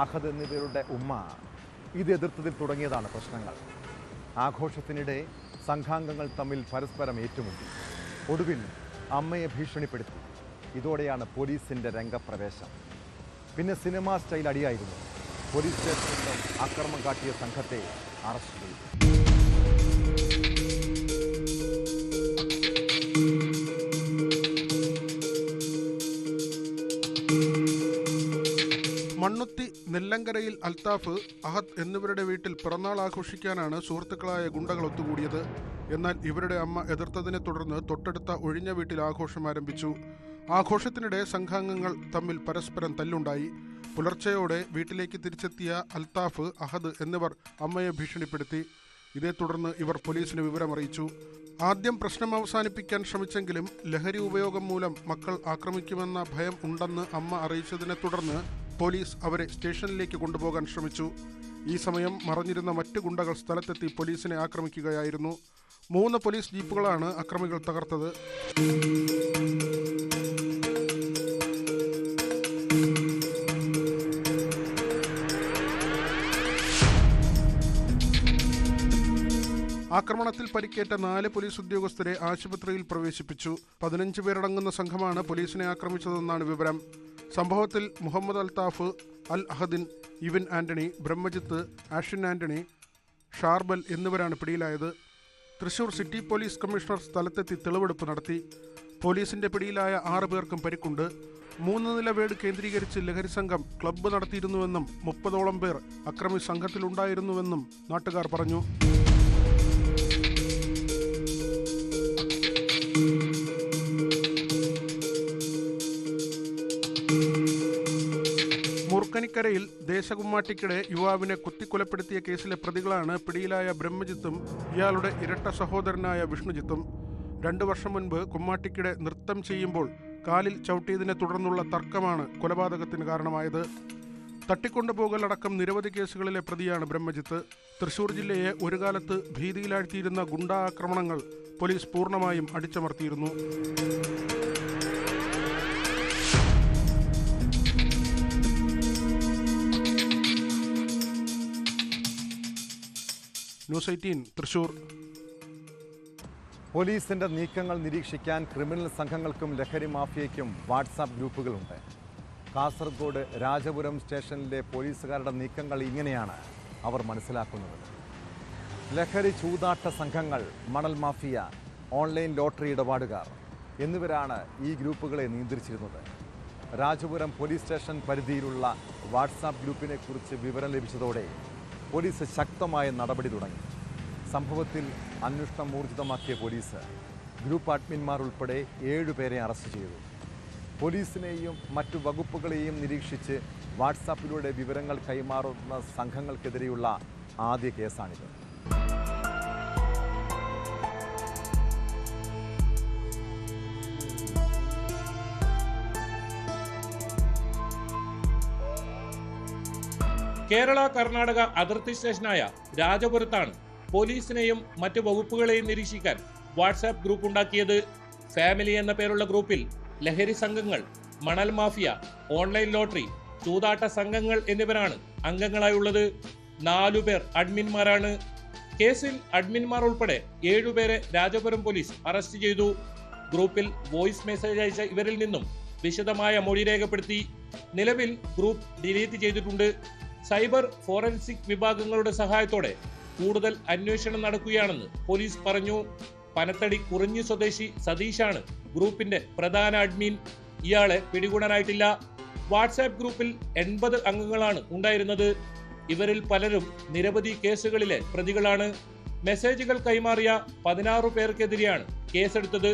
[SPEAKER 1] അഹദ് എന്നിവരുടെ ഉമ്മ ഇത് എതിർത്തതിൽ തുടങ്ങിയതാണ് പ്രശ്നങ്ങൾ. ആഘോഷത്തിനിടെ സംഘാംഗങ്ങൾ തമ്മിൽ പരസ്പരം ഏറ്റുമുട്ടി. ഒടുവിൽ അമ്മയെ ഭീഷണിപ്പെടുത്തി. ഇതോടെയാണ് പോലീസിൻ്റെ രംഗപ്രവേശം. പിന്നെ സിനിമാ സ്റ്റൈൽ അടിയായിരുന്നു. പോലീസ് സ്റ്റേഷനിലും അക്രമം കാട്ടിയ സംഘത്തെ അറസ്റ്റ് ചെയ്തു.
[SPEAKER 4] മണ്ണുത്തി നെല്ലങ്കരയിൽ അൽത്താഫ്, അഹദ് എന്നിവരുടെ വീട്ടിൽ പിറന്നാൾ ആഘോഷിക്കാനാണ് സുഹൃത്തുക്കളായ ഗുണ്ടകൾ ഒത്തുകൂടിയത്. എന്നാൽ ഇവരുടെ അമ്മ എതിർത്തതിനെ തുടർന്ന് തൊട്ടടുത്ത ഒഴിഞ്ഞ വീട്ടിൽ ആഘോഷം ആരംഭിച്ചു. ആഘോഷത്തിനിടെ സംഘാംഗങ്ങൾ തമ്മിൽ പരസ്പരം തല്ലുണ്ടായി. പുലർച്ചെയോടെ വീട്ടിലേക്ക് തിരിച്ചെത്തിയ അൽത്താഫ്, അഹദ് എന്നിവർ അമ്മയെ ഭീഷണിപ്പെടുത്തി. ഇതേ തുടർന്ന് ഇവർ പോലീസിന് വിവരമറിയിച്ചു. ആദ്യം പ്രശ്നം അവസാനിപ്പിക്കാൻ ശ്രമിച്ചെങ്കിലും ലഹരി ഉപയോഗം മൂലം മക്കൾ ആക്രമിക്കുമെന്ന ഭയം ഉണ്ടെന്ന് അമ്മ അറിയിച്ചതിനെ തുടർന്ന് പോലീസ് അവരെ സ്റ്റേഷനിലേക്ക് കൊണ്ടുപോകാൻ ശ്രമിച്ചു. ഈ സമയം മറഞ്ഞിരുന്ന മറ്റ് ഗുണ്ടകൾ സ്ഥലത്തെത്തി പോലീസിനെ ആക്രമിക്കുകയായിരുന്നു. 3 പോലീസ് ജീപ്പുകളാണ് അക്രമികൾ തകർത്തത്. ആക്രമണത്തിൽ പരിക്കേറ്റ 4 പോലീസ് ഉദ്യോഗസ്ഥരെ ആശുപത്രിയിൽ പ്രവേശിപ്പിച്ചു. 15 പേരടങ്ങുന്ന സംഘമാണ് പോലീസിനെ ആക്രമിച്ചതെന്നാണ് വിവരം. സംഭവത്തിൽ മുഹമ്മദ് അൽത്താഫ്, അൽ അഹദിൻ, ഇവൻ ആന്റണി, ബ്രഹ്മജിത്ത്, ആഷിൻ ആന്റണി, ഷാർബൽ എന്നിവരാണ് പിടിയിലായത്. തൃശൂർ സിറ്റി പോലീസ് കമ്മീഷണർ സ്ഥലത്തെത്തി തെളിവെടുപ്പ് നടത്തി. പോലീസിന്റെ പിടിയിലായ 6 പേർക്കും പരിക്കുണ്ട്. 3 നില വീട് കേന്ദ്രീകരിച്ച് ലഹരി സംഘം ക്ലബ്ബ് നടത്തിയിരുന്നുവെന്നും 30ഓളം പേർ അക്രമി സംഘത്തിലുണ്ടായിരുന്നുവെന്നും നാട്ടുകാർ പറഞ്ഞു. മുർക്കനിക്കരയിൽ ദേശകുമ്മാട്ടിക്കിടെ യുവാവിനെ കുത്തിക്കൊലപ്പെടുത്തിയ കേസിലെ പ്രതികളാണ് പിടിയിലായ ബ്രഹ്മജിത്തും ഇയാളുടെ ഇരട്ട സഹോദരനായ വിഷ്ണുജിത്തും. 2 വർഷം മുൻപ് കുമ്മാട്ടിക്കിടെ നൃത്തം ചെയ്യുമ്പോൾ കാലിൽ ചവിട്ടിയതിനെ തുടർന്നുള്ള തർക്കമാണ് കൊലപാതകത്തിന് കാരണമായത്. തട്ടിക്കൊണ്ടുപോകലടക്കം നിരവധി കേസുകളിലെ പ്രതിയാണ് ബ്രഹ്മജിത്ത്. തൃശൂർ ജില്ലയെ ഒരു കാലത്ത് ഭീതിയിലാഴ്ത്തിയിരുന്ന ഗുണ്ടാ ആക്രമണങ്ങൾ പോലീസ് പൂർണ്ണമായും അടിച്ചമർത്തിയിരുന്നു. ന്യൂസ് 18 തൃശൂർ.
[SPEAKER 1] പോലീസിന്റെ നീക്കങ്ങൾ നിരീക്ഷിക്കാൻ ക്രിമിനൽ സംഘങ്ങൾക്കും ലഹരി മാഫിയയ്ക്കും വാട്സാപ്പ് ഗ്രൂപ്പുകളുണ്ട്. കാസർഗോഡ് രാജപുരം സ്റ്റേഷനിലെ പോലീസുകാരുടെ നീക്കങ്ങൾ ഇങ്ങനെയാണ് അവർ മനസ്സിലാക്കുന്നത്. ലഹരി ചൂതാട്ട സംഘങ്ങൾ, മണൽ മാഫിയ, ഓൺലൈൻ ലോട്ടറി ഇടപാടുകാർ എന്നിവരാണ് ഈ ഗ്രൂപ്പുകളെ നിയന്ത്രിച്ചിരുന്നത്. രാജപുരം പോലീസ് സ്റ്റേഷൻ പരിധിയിലുള്ള വാട്സാപ്പ് ഗ്രൂപ്പിനെ കുറിച്ച് വിവരം ലഭിച്ചതോടെ പോലീസ് ശക്തമായ നടപടി തുടങ്ങി. സംഭവത്തിൽ അന്വേഷണം ഊർജിതമാക്കിയ പോലീസ് ഗ്രൂപ്പ് അഡ്മിന്മാർ ഉൾപ്പെടെ 7 പേരെ അറസ്റ്റ് ചെയ്തു. പോലീസിനെയും മറ്റു വകുപ്പുകളെയും നിരീക്ഷിച്ച് വാട്സാപ്പിലൂടെ വിവരങ്ങൾ കൈമാറുന്ന സംഘങ്ങൾക്കെതിരെയുള്ള ആദ്യ കേസാണിത്.
[SPEAKER 9] കേരള കർണാടക അതിർത്തി സ്റ്റേഷനായ രാജപുരത്താണ് പോലീസിനെയും മറ്റു വകുപ്പുകളെയും നിരീക്ഷിക്കാൻ വാട്സാപ്പ് ഗ്രൂപ്പ് ഉണ്ടാക്കിയത്. ഫാമിലി എന്ന പേരുള്ള ഗ്രൂപ്പിൽ ലഹരി സംഘങ്ങൾ, മണൽ മാഫിയ, ഓൺലൈൻ ലോട്ടറി, ചൂതാട്ട സംഘങ്ങൾ എന്നിവരാണ് അംഗങ്ങളായുള്ളത്. 4 പേർ അഡ്മിന്മാരാണ്. കേസിൽ അഡ്മിന്മാർ ഉൾപ്പെടെ 7 പേരെ രാജപുരം പോലീസ് അറസ്റ്റ് ചെയ്തു. ഗ്രൂപ്പിൽ വോയിസ് മെസ്സേജ് അയച്ച ഇവരിൽ നിന്നും വിശദമായ മൊഴി രേഖപ്പെടുത്തി. നിലവിൽ ഗ്രൂപ്പ് ഡിലീറ്റ് ചെയ്തിട്ടുണ്ട്. സൈബർ ഫോറൻസിക് വിഭാഗങ്ങളുടെ സഹായത്തോടെ കൂടുതൽ അന്വേഷണം നടക്കുകയാണെന്ന് പോലീസ് പറഞ്ഞു. പനത്തടി കുറിഞ്ഞി സ്വദേശി സതീഷാണ് ഗ്രൂപ്പിന്റെ പ്രധാന അഡ്മിൻ. ഇയാളെ പിടികൂടാനായിട്ടില്ല. വാട്സാപ്പ് ഗ്രൂപ്പിൽ 80 അംഗങ്ങളാണ് ഉണ്ടായിരുന്നത്. ഇവരിൽ പലരും നിരവധി കേസുകളിലെ പ്രതികളാണ്. മെസ്സേജുകൾ കൈമാറിയ 16 പേർക്കെതിരെയാണ് കേസെടുത്തത്.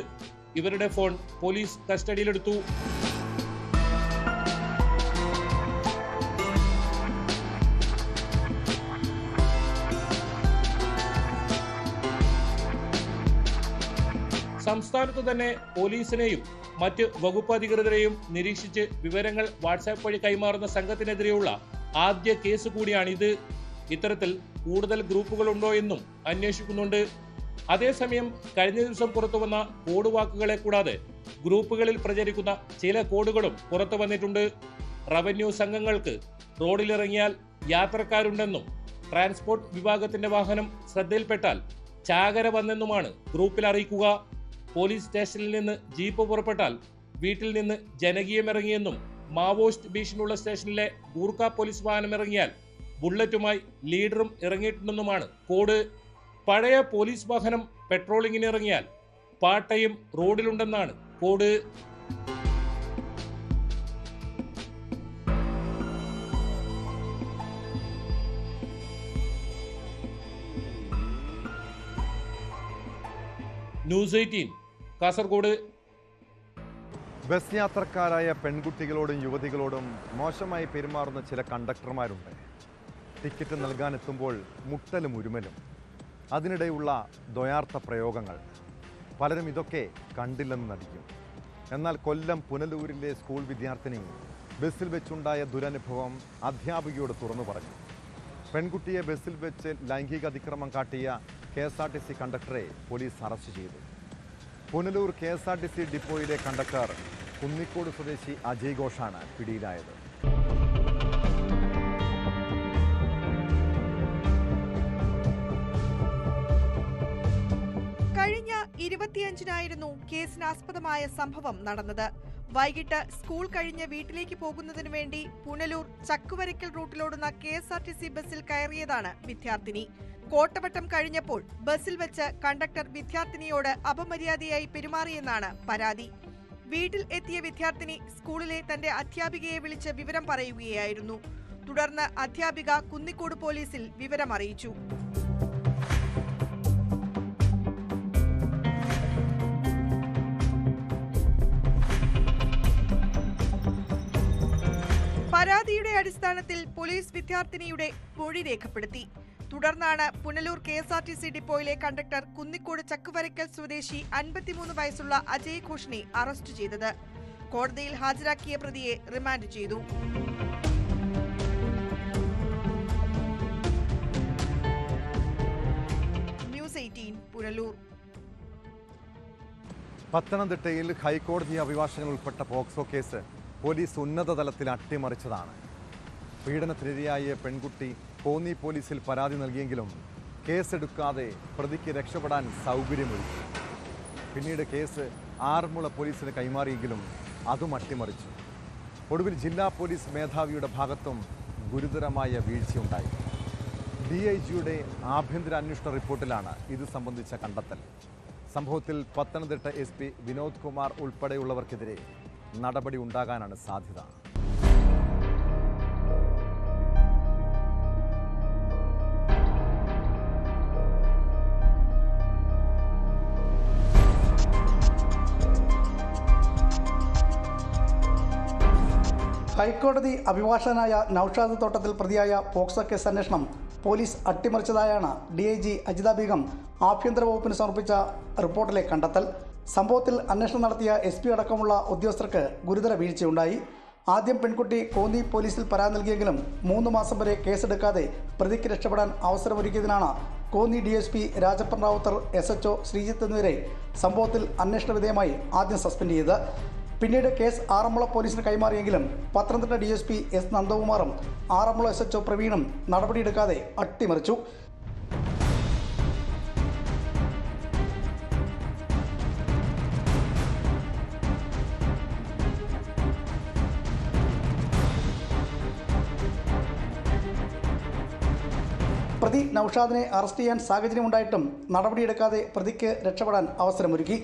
[SPEAKER 9] ഇവരുടെ ഫോൺ പോലീസ് കസ്റ്റഡിയിലെടുത്തു. സംസ്ഥാനത്ത് തന്നെ പോലീസിനെയും മറ്റ് വകുപ്പ് അധികൃതരെയും നിരീക്ഷിച്ച് വിവരങ്ങൾ വാട്സാപ്പ് വഴി കൈമാറുന്ന സംഘത്തിനെതിരെയുള്ള ആദ്യ കേസ് കൂടിയാണിത്. ഇത്തരത്തിൽ കൂടുതൽ ഗ്രൂപ്പുകളുണ്ടോ എന്നും അന്വേഷിക്കുന്നുണ്ട്. അതേസമയം കഴിഞ്ഞ ദിവസം പുറത്തുവന്ന കോഡ് വാക്കുകളെ കൂടാതെ ഗ്രൂപ്പുകളിൽ പ്രചരിക്കുന്ന ചില കോഡുകളും പുറത്തു വന്നിട്ടുണ്ട്. റവന്യൂ സംഘങ്ങൾക്ക് റോഡിലിറങ്ങിയാൽ യാത്രക്കാരുണ്ടെന്നും ട്രാൻസ്പോർട്ട് വിഭാഗത്തിന്റെ വാഹനം ശ്രദ്ധയിൽപ്പെട്ടാൽ ചാകര വന്നെന്നുമാണ് ഗ്രൂപ്പിൽ അറിയിക്കുക. പോലീസ് സ്റ്റേഷനിൽ നിന്ന് ജീപ്പ് പുറപ്പെട്ടാൽ വീട്ടിൽ നിന്ന് ജനകീയം ഇറങ്ങിയെന്നും മാവോയിസ്റ്റ് ഭീഷണിയുള്ള സ്റ്റേഷനിലെ ഗൂർഖ പോലീസ് വാഹനം ഇറങ്ങിയാൽ ബുള്ളറ്റുമായി ലീഡറും ഇറങ്ങിയിട്ടുണ്ടെന്നുമാണ് കോഡ്. പഴയ പോലീസ് വാഹനം പെട്രോളിങ്ങിന് ഇറങ്ങിയാൽ പാട്ടയും റോഡിലുണ്ടെന്നാണ് കോഡ്. ന്യൂസ് 18 കാസർഗോഡ്.
[SPEAKER 1] ബസ് യാത്രക്കാരായ പെൺകുട്ടികളോടും യുവതികളോടും മോശമായി പെരുമാറുന്ന ചില കണ്ടക്ടർമാരുണ്ട്. ടിക്കറ്റ് നൽകാനെത്തുമ്പോൾ മുട്ടലും ഉരുമലും, അതിനിടെയുള്ള ദ്വയാർത്ഥ പ്രയോഗങ്ങൾ. പലരും ഇതൊക്കെ കണ്ടില്ലെന്ന് നടിക്കും. എന്നാൽ കൊല്ലം പുനലൂരിലെ സ്കൂൾ വിദ്യാർത്ഥിനി ബസ്സിൽ വെച്ചുണ്ടായ ദുരനുഭവം അധ്യാപികയോട് തുറന്നു പറഞ്ഞു. പെൺകുട്ടിയെ ബസ്സിൽ വെച്ച് ലൈംഗിക അതിക്രമം കാട്ടിയ KSRTC കണ്ടക്ടറെ പോലീസ് അറസ്റ്റ് ചെയ്തു. പുനലൂർ KSRTC ഡിപ്പോയിലെ കണ്ടക്ടർ കുന്നിക്കോട് സ്വദേശി അജയ് ഘോഷാണ് പിടിയിലായത്.
[SPEAKER 2] കഴിഞ്ഞ 25-നായിരുന്നു കേസിനാസ്പദമായ സംഭവം നടന്നത്. വൈകിട്ട് സ്കൂൾ കഴിഞ്ഞ് വീട്ടിലേക്ക് പോകുന്നതിനു വേണ്ടി പുനലൂർ ചക്കുവരയ്ക്കൽ റൂട്ടിലോടുന്ന KSRTC ബസ്സിൽ കയറിയതാണ് വിദ്യാർത്ഥിനി. കോട്ടവട്ടം കഴിഞ്ഞപ്പോൾ ബസ്സിൽ വെച്ച് കണ്ടക്ടർ വിദ്യാർത്ഥിനിയോട് അപമര്യാദയായി പെരുമാറിയെന്നാണ് പരാതി. വീട്ടിൽ എത്തിയ വിദ്യാർത്ഥിനി സ്കൂളിലെ തന്റെ അധ്യാപികയെ വിളിച്ച് വിവരം പറയുകയായിരുന്നു. തുടർന്ന് അധ്യാപിക കുന്നിക്കോട് പോലീസിൽ വിവരം അറിയിച്ചു. പരാതിയുടെ അടിസ്ഥാനത്തിൽ പോലീസ് വിദ്യാർത്ഥിനിയുടെ മൊഴി രേഖപ്പെടുത്തി. തുടർന്നാണ് പുനലൂർ KSRTC ഡിപ്പോയിലെ കണ്ടക്ടർ കുന്നിക്കോട് ചക്കുവരയ്ക്കൽ സ്വദേശി 53 വയസ്സുള്ള അജയ് ഘോഷിനെ അറസ്റ്റ് ചെയ്തത്. കോടതിയിൽ ഹാജരാക്കിയ പ്രതിയെ റിമാൻഡ് ചെയ്തു. ന്യൂസ് 18 പുനലൂർ.
[SPEAKER 1] പത്തനംതിട്ടയിൽ ഹൈക്കോടതി അഭിഭാഷകൻ ഉൾപ്പെട്ട പോക്സോ കേസ് പോലീസ് ഉന്നതതലത്തിൽ അട്ടിമറിച്ചതാണ്. പീഡനത്തിനിരയായ പെൺകുട്ടി കോന്നി പോലീസിൽ പരാതി നൽകിയെങ്കിലും കേസെടുക്കാതെ പ്രതിക്ക് രക്ഷപ്പെടാൻ സൗകര്യമൊരുക്കി. പിന്നീട് കേസ് ആറന്മുള പോലീസിന് കൈമാറിയെങ്കിലും അതും അട്ടിമറിച്ചു. ഒടുവിൽ ജില്ലാ പോലീസ് മേധാവിയുടെ ഭാഗത്തും ഗുരുതരമായ വീഴ്ചയുണ്ടായി. DIGയുടെ ആഭ്യന്തര അന്വേഷണ റിപ്പോർട്ടിലാണ് ഇത് സംബന്ധിച്ച കണ്ടെത്തൽ. സംഭവത്തിൽ പത്തനംതിട്ട SP വിനോദ് കുമാർ ഉൾപ്പെടെയുള്ളവർക്കെതിരെ നടപടി ഉണ്ടാകാനാണ് സാധ്യത.
[SPEAKER 10] ഹൈക്കോടതി അഭിഭാഷകനായ നൌഷാദ് തോട്ടത്തിൽ പ്രതിയായ പോക്സോ കേസ് അന്വേഷണം പോലീസ് അട്ടിമറിച്ചതായാണ് DIG അജിത ബീഗം ആഭ്യന്തര വകുപ്പിന് സമർപ്പിച്ച റിപ്പോർട്ടിലെ കണ്ടെത്തൽ. സംഭവത്തിൽ അന്വേഷണം നടത്തിയ SP അടക്കമുള്ള ഉദ്യോഗസ്ഥർക്ക് ഗുരുതര വീഴ്ചയുണ്ടായി. ആദ്യം പെൺകുട്ടി കോന്നി പോലീസിൽ പരാതി നൽകിയെങ്കിലും 3 മാസം വരെ കേസെടുക്കാതെ പ്രതിക്ക് രക്ഷപ്പെടാൻ അവസരമൊരുക്കിയതിനാണ് കോന്നി DSP രാജപ്പൻ റാവുത്തർ, SHO ശ്രീജിത്ത് എന്നിവരെ സംഭവത്തിൽ അന്വേഷണ വിധേയമായി ആദ്യം സസ്പെൻഡ് ചെയ്തത്. പിന്നീട് കേസ് ആറന്മുള പോലീസിന് കൈമാറിയെങ്കിലും Pathanamthitta DSP S നന്ദകുമാറും Aranmula SHO പ്രവീണും നടപടിയെടുക്കാതെ അട്ടിമറിച്ചു. പ്രതി നൌഷാദിനെ അറസ്റ്റ് ചെയ്യാൻ സാഹചര്യമുണ്ടായിട്ടും നടപടിയെടുക്കാതെ പ്രതിക്ക് രക്ഷപ്പെടാൻ അവസരമൊരുക്കി.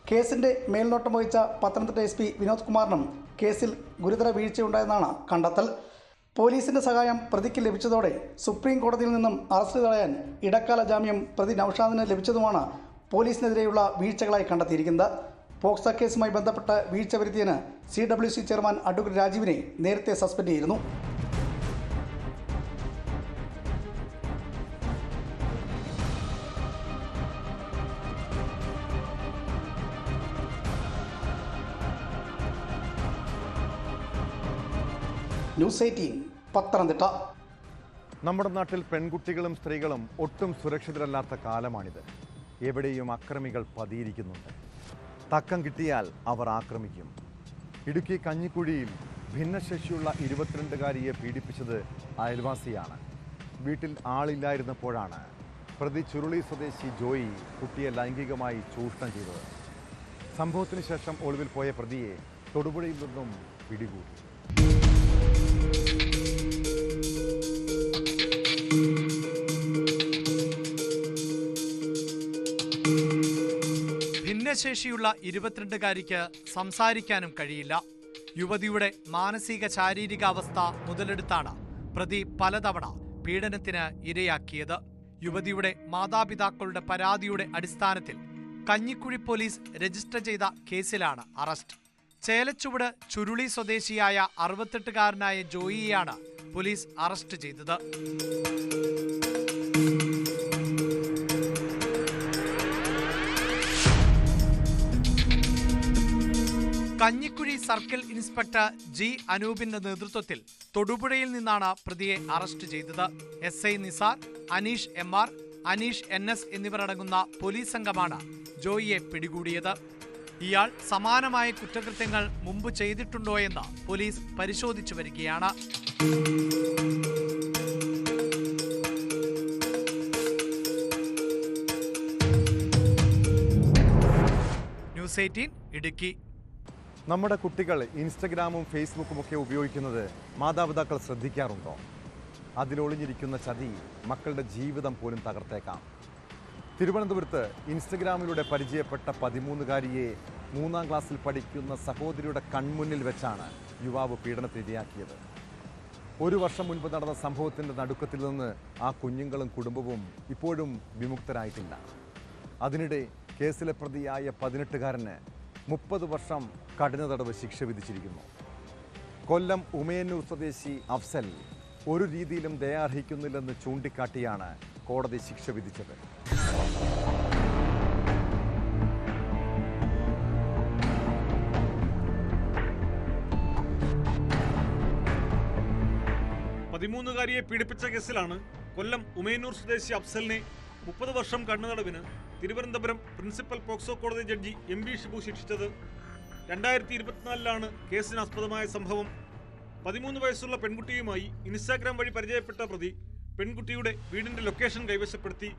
[SPEAKER 10] കേസിന്റെ മേൽനോട്ടം വഹിച്ച പത്തനംതിട്ട SP വിനോദ് കുമാറിനും കേസിൽ ഗുരുതര വീഴ്ചയുണ്ടായെന്നാണ് കണ്ടെത്തൽ. പോലീസിന്റെ സഹായം പ്രതിക്ക് ലഭിച്ചതോടെ സുപ്രീം കോടതിയിൽ നിന്നും അറസ്റ്റ് തടയാൻ ഇടക്കാല ജാമ്യം പ്രതി നൌഷാദിന് ലഭിച്ചതുമാണ് പോലീസിനെതിരെയുള്ള വീഴ്ചകളായി കണ്ടെത്തിയിരിക്കുന്നത്. പോക്സോ കേസുമായി ബന്ധപ്പെട്ട് വീഴ്ച വരുത്തിയതിന് CWC ചെയർമാൻ അഡ്വക്കേറ്റ് രാജീവിനെ നേരത്തെ സസ്പെൻഡ് ചെയ്തിരുന്നു. ന്യൂസ് 18 പത്തനംതിട്ട.
[SPEAKER 1] നമ്മുടെ നാട്ടിൽ പെൺകുട്ടികളും സ്ത്രീകളും ഒട്ടും സുരക്ഷിതരല്ലാത്ത കാലമാണിത്. എവിടെയും അക്രമികൾ പതിയിരിക്കുന്നുണ്ട്. തക്കം കിട്ടിയാൽ അവർ ആക്രമിക്കും. ഇടുക്കി കഞ്ഞിക്കുഴിയിൽ ഭിന്നശേഷിയുള്ള 22-കാരിയെ പീഡിപ്പിച്ചത് അയൽവാസിയാണ്. വീട്ടിൽ ആളില്ലായിരുന്നപ്പോഴാണ് പ്രതി ചുരുളി സ്വദേശി ജോയി കുട്ടിയെ ലൈംഗികമായി ചൂഷണം ചെയ്തത്. സംഭവത്തിന് ശേഷം ഒളിവിൽ പോയ പ്രതിയെ തൊടുപുഴയിൽ നിന്നും പിടികൂടി.
[SPEAKER 7] ഭിന്നശേഷിയുള്ള 22-കാരിക്ക് സംസാരിക്കാനും കഴിയില്ല. യുവതിയുടെ മാനസിക ശാരീരിക അവസ്ഥ മുതലെടുത്താണ് പ്രതി പലതവണ പീഡനത്തിന് ഇരയാക്കിയത്. യുവതിയുടെ മാതാപിതാക്കളുടെ പരാതിയുടെ അടിസ്ഥാനത്തിൽ കഞ്ഞിക്കുഴി പോലീസ് രജിസ്റ്റർ ചെയ്ത കേസിലാണ് അറസ്റ്റ്. ചേലച്ചുവട് ചുരുളി സ്വദേശിയായ 68-കാരനായ ജോയിയെയാണ് പോലീസ് അറസ്റ്റ് ചെയ്തത്. കഞ്ഞിക്കുഴി സർക്കിൾ ഇൻസ്പെക്ടർ G അനൂപിന്റെ നേതൃത്വത്തിൽ തൊടുപുഴയിൽ നിന്നാണ് പ്രതിയെ അറസ്റ്റ് ചെയ്തത്. SI Nisar, Aneesh MR, Aneesh NS എന്നിവരടങ്ങുന്ന പോലീസ് സംഘമാണ് ജോയിയെ പിടികൂടിയത്. ഇയാൾ സമാനമായ കുറ്റകൃത്യങ്ങൾ മുമ്പ് ചെയ്തിട്ടുണ്ടോയെന്ന് പോലീസ് പരിശോധിച്ചു വരികയാണ്. ന്യൂസ് 18 ഇടുക്കി.
[SPEAKER 1] നമ്മുടെ കുട്ടികൾ ഇൻസ്റ്റഗ്രാമും ഫേസ്ബുക്കും ഒക്കെ ഉപയോഗിക്കുന്നത് മാതാപിതാക്കൾ ശ്രദ്ധിക്കാറുണ്ടോ? അതിലൊളിഞ്ഞിരിക്കുന്ന ചതി മക്കളുടെ ജീവിതം പോലും തകർത്തേക്കാം. തിരുവനന്തപുരത്ത് ഇൻസ്റ്റഗ്രാമിലൂടെ പരിചയപ്പെട്ട 13-കാരിയെ 3-ാം ക്ലാസ്സിൽ പഠിക്കുന്ന സഹോദരിയുടെ കൺമുന്നിൽ വെച്ചാണ് യുവാവ് പീഡനത്തിനിരയാക്കിയത്. 1 വർഷം മുൻപ് നടന്ന സംഭവത്തിൻ്റെ നടുക്കത്തിൽ നിന്ന് ആ കുഞ്ഞുങ്ങളും കുടുംബവും ഇപ്പോഴും വിമുക്തരായിട്ടില്ല. അതിനിടെ കേസിലെ പ്രതിയായ 18-കാരന് 30 വർഷം കഠിന തടവ് ശിക്ഷ വിധിച്ചിരിക്കുന്നു. കൊല്ലം ഉമയന്നൂർ സ്വദേശി അഫ്സൽ ഒരു രീതിയിലും ദയാർഹിക്കുന്നില്ലെന്ന് ചൂണ്ടിക്കാട്ടിയാണ് കോടതി ശിക്ഷ വിധിച്ചത്.
[SPEAKER 11] പതിമൂന്നുകാരിയെ പീഡിപ്പിച്ച കേസിലാണ് കൊല്ലം ഉമയന്നൂർ സ്വദേശി അഫ്സലിനെ 30 വർഷം കണ്ണുതടവിന് തിരുവനന്തപുരം പ്രിൻസിപ്പൽ പോക്സോ കോടതി ജഡ്ജി MB ഷിബു ശിക്ഷിച്ചത്. 2024 കേസിനാസ്പദമായ സംഭവം. 13 വയസ്സുള്ള പെൺകുട്ടിയുമായി ഇൻസ്റ്റാഗ്രാം വഴി പരിചയപ്പെട്ട പ്രതി പെൺകുട്ടിയുടെ വീടിന്റെ ലൊക്കേഷൻ കൈവശപ്പെടുത്തി.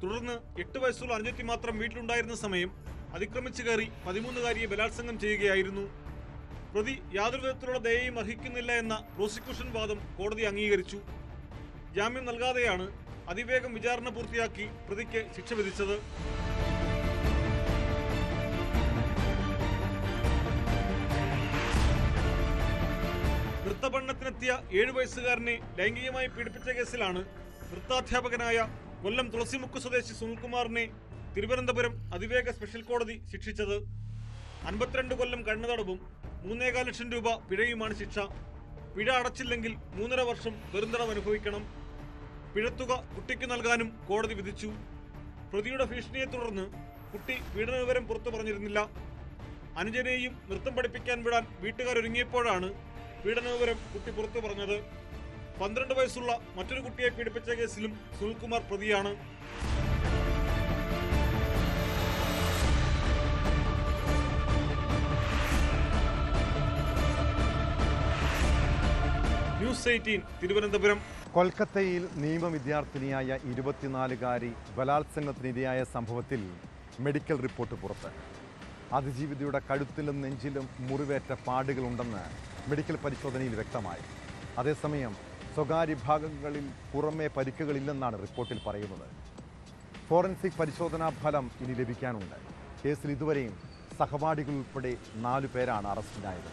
[SPEAKER 11] തുടർന്ന് 8 വയസ്സുള്ള അനുജത്തി മാത്രം വീട്ടിലുണ്ടായിരുന്ന സമയം അതിക്രമിച്ചു കയറി 13-കാരിയെ ബലാത്സംഗം ചെയ്യുകയായിരുന്നു. പ്രതി യാതൊരു വിധത്തിലുള്ള ദയയും അർഹിക്കുന്നില്ല എന്ന പ്രോസിക്യൂഷൻ വാദം കോടതി അംഗീകരിച്ചു. ജാമ്യം നൽകാതെയാണ് അതിവേഗം വിചാരണ പൂർത്തിയാക്കി പ്രതിക്ക് ശിക്ഷ വിധിച്ചത്. നൃത്തപഠനത്തിനെത്തിയ 7 വയസ്സുകാരനെ ലൈംഗികമായി പീഡിപ്പിച്ച കേസിലാണ് നൃത്താധ്യാപകനായ കൊല്ലം തുളസിമുക്ക് സ്വദേശി സുനിൽകുമാറിനെ തിരുവനന്തപുരം അതിവേഗ സ്പെഷ്യൽ കോടതി ശിക്ഷിച്ചത്. 52 കൊല്ലം കണ്ണുതടവും 3.25 ലക്ഷം രൂപ പിഴയുമാണ് ശിക്ഷ. പിഴ അടച്ചില്ലെങ്കിൽ 3.5 വർഷം വെറുന്തടവ് അനുഭവിക്കണം. പിഴത്തുക കുട്ടിക്ക് നൽകാനും കോടതി വിധിച്ചു. പ്രതിയുടെ ഭീഷണിയെ തുടർന്ന് കുട്ടി പീഡന വിവരം പുറത്തു പറഞ്ഞിരുന്നില്ല. അനുജനെയും നൃത്തം പഠിപ്പിക്കാൻ വിടാൻ വീട്ടുകാരൊരുങ്ങിയപ്പോഴാണ് പീഡനവിവരം കുട്ടി പുറത്തു പറഞ്ഞത്. 12 വയസ്സുള്ള മറ്റൊരു കുട്ടിയെ പീഡിപ്പിച്ച കേസിലും സുനിൽകുമാർ പ്രതിയാണ്. ന്യൂസ് 18 തിരുവനന്തപുരം.
[SPEAKER 1] കൊൽക്കത്തയിൽ നിയമ വിദ്യാർത്ഥിനിയായ 24-കാരി ബലാത്സംഗത്തിനിരയായ സംഭവത്തിൽ മെഡിക്കൽ റിപ്പോർട്ട് പുറത്ത്. അതിജീവിതയുടെ കഴുത്തിലും നെഞ്ചിലും മുറിവേറ്റ പാടുകളുണ്ടെന്ന് മെഡിക്കൽ പരിശോധനയിൽ വ്യക്തമായി. അതേസമയം സ്വകാര്യ ഭാഗങ്ങളിൽ പുറമേ പരിക്കുകളില്ലെന്നാണ് റിപ്പോർട്ടിൽ പറയുന്നത്. ഫോറൻസിക് പരിശോധനാ ഫലം ഇനി ലഭിക്കാനുണ്ട്. കേസിൽ ഇതുവരെയും സഹപാഠികൾ ഉൾപ്പെടെ 4 പേരാണ് അറസ്റ്റിലായത്.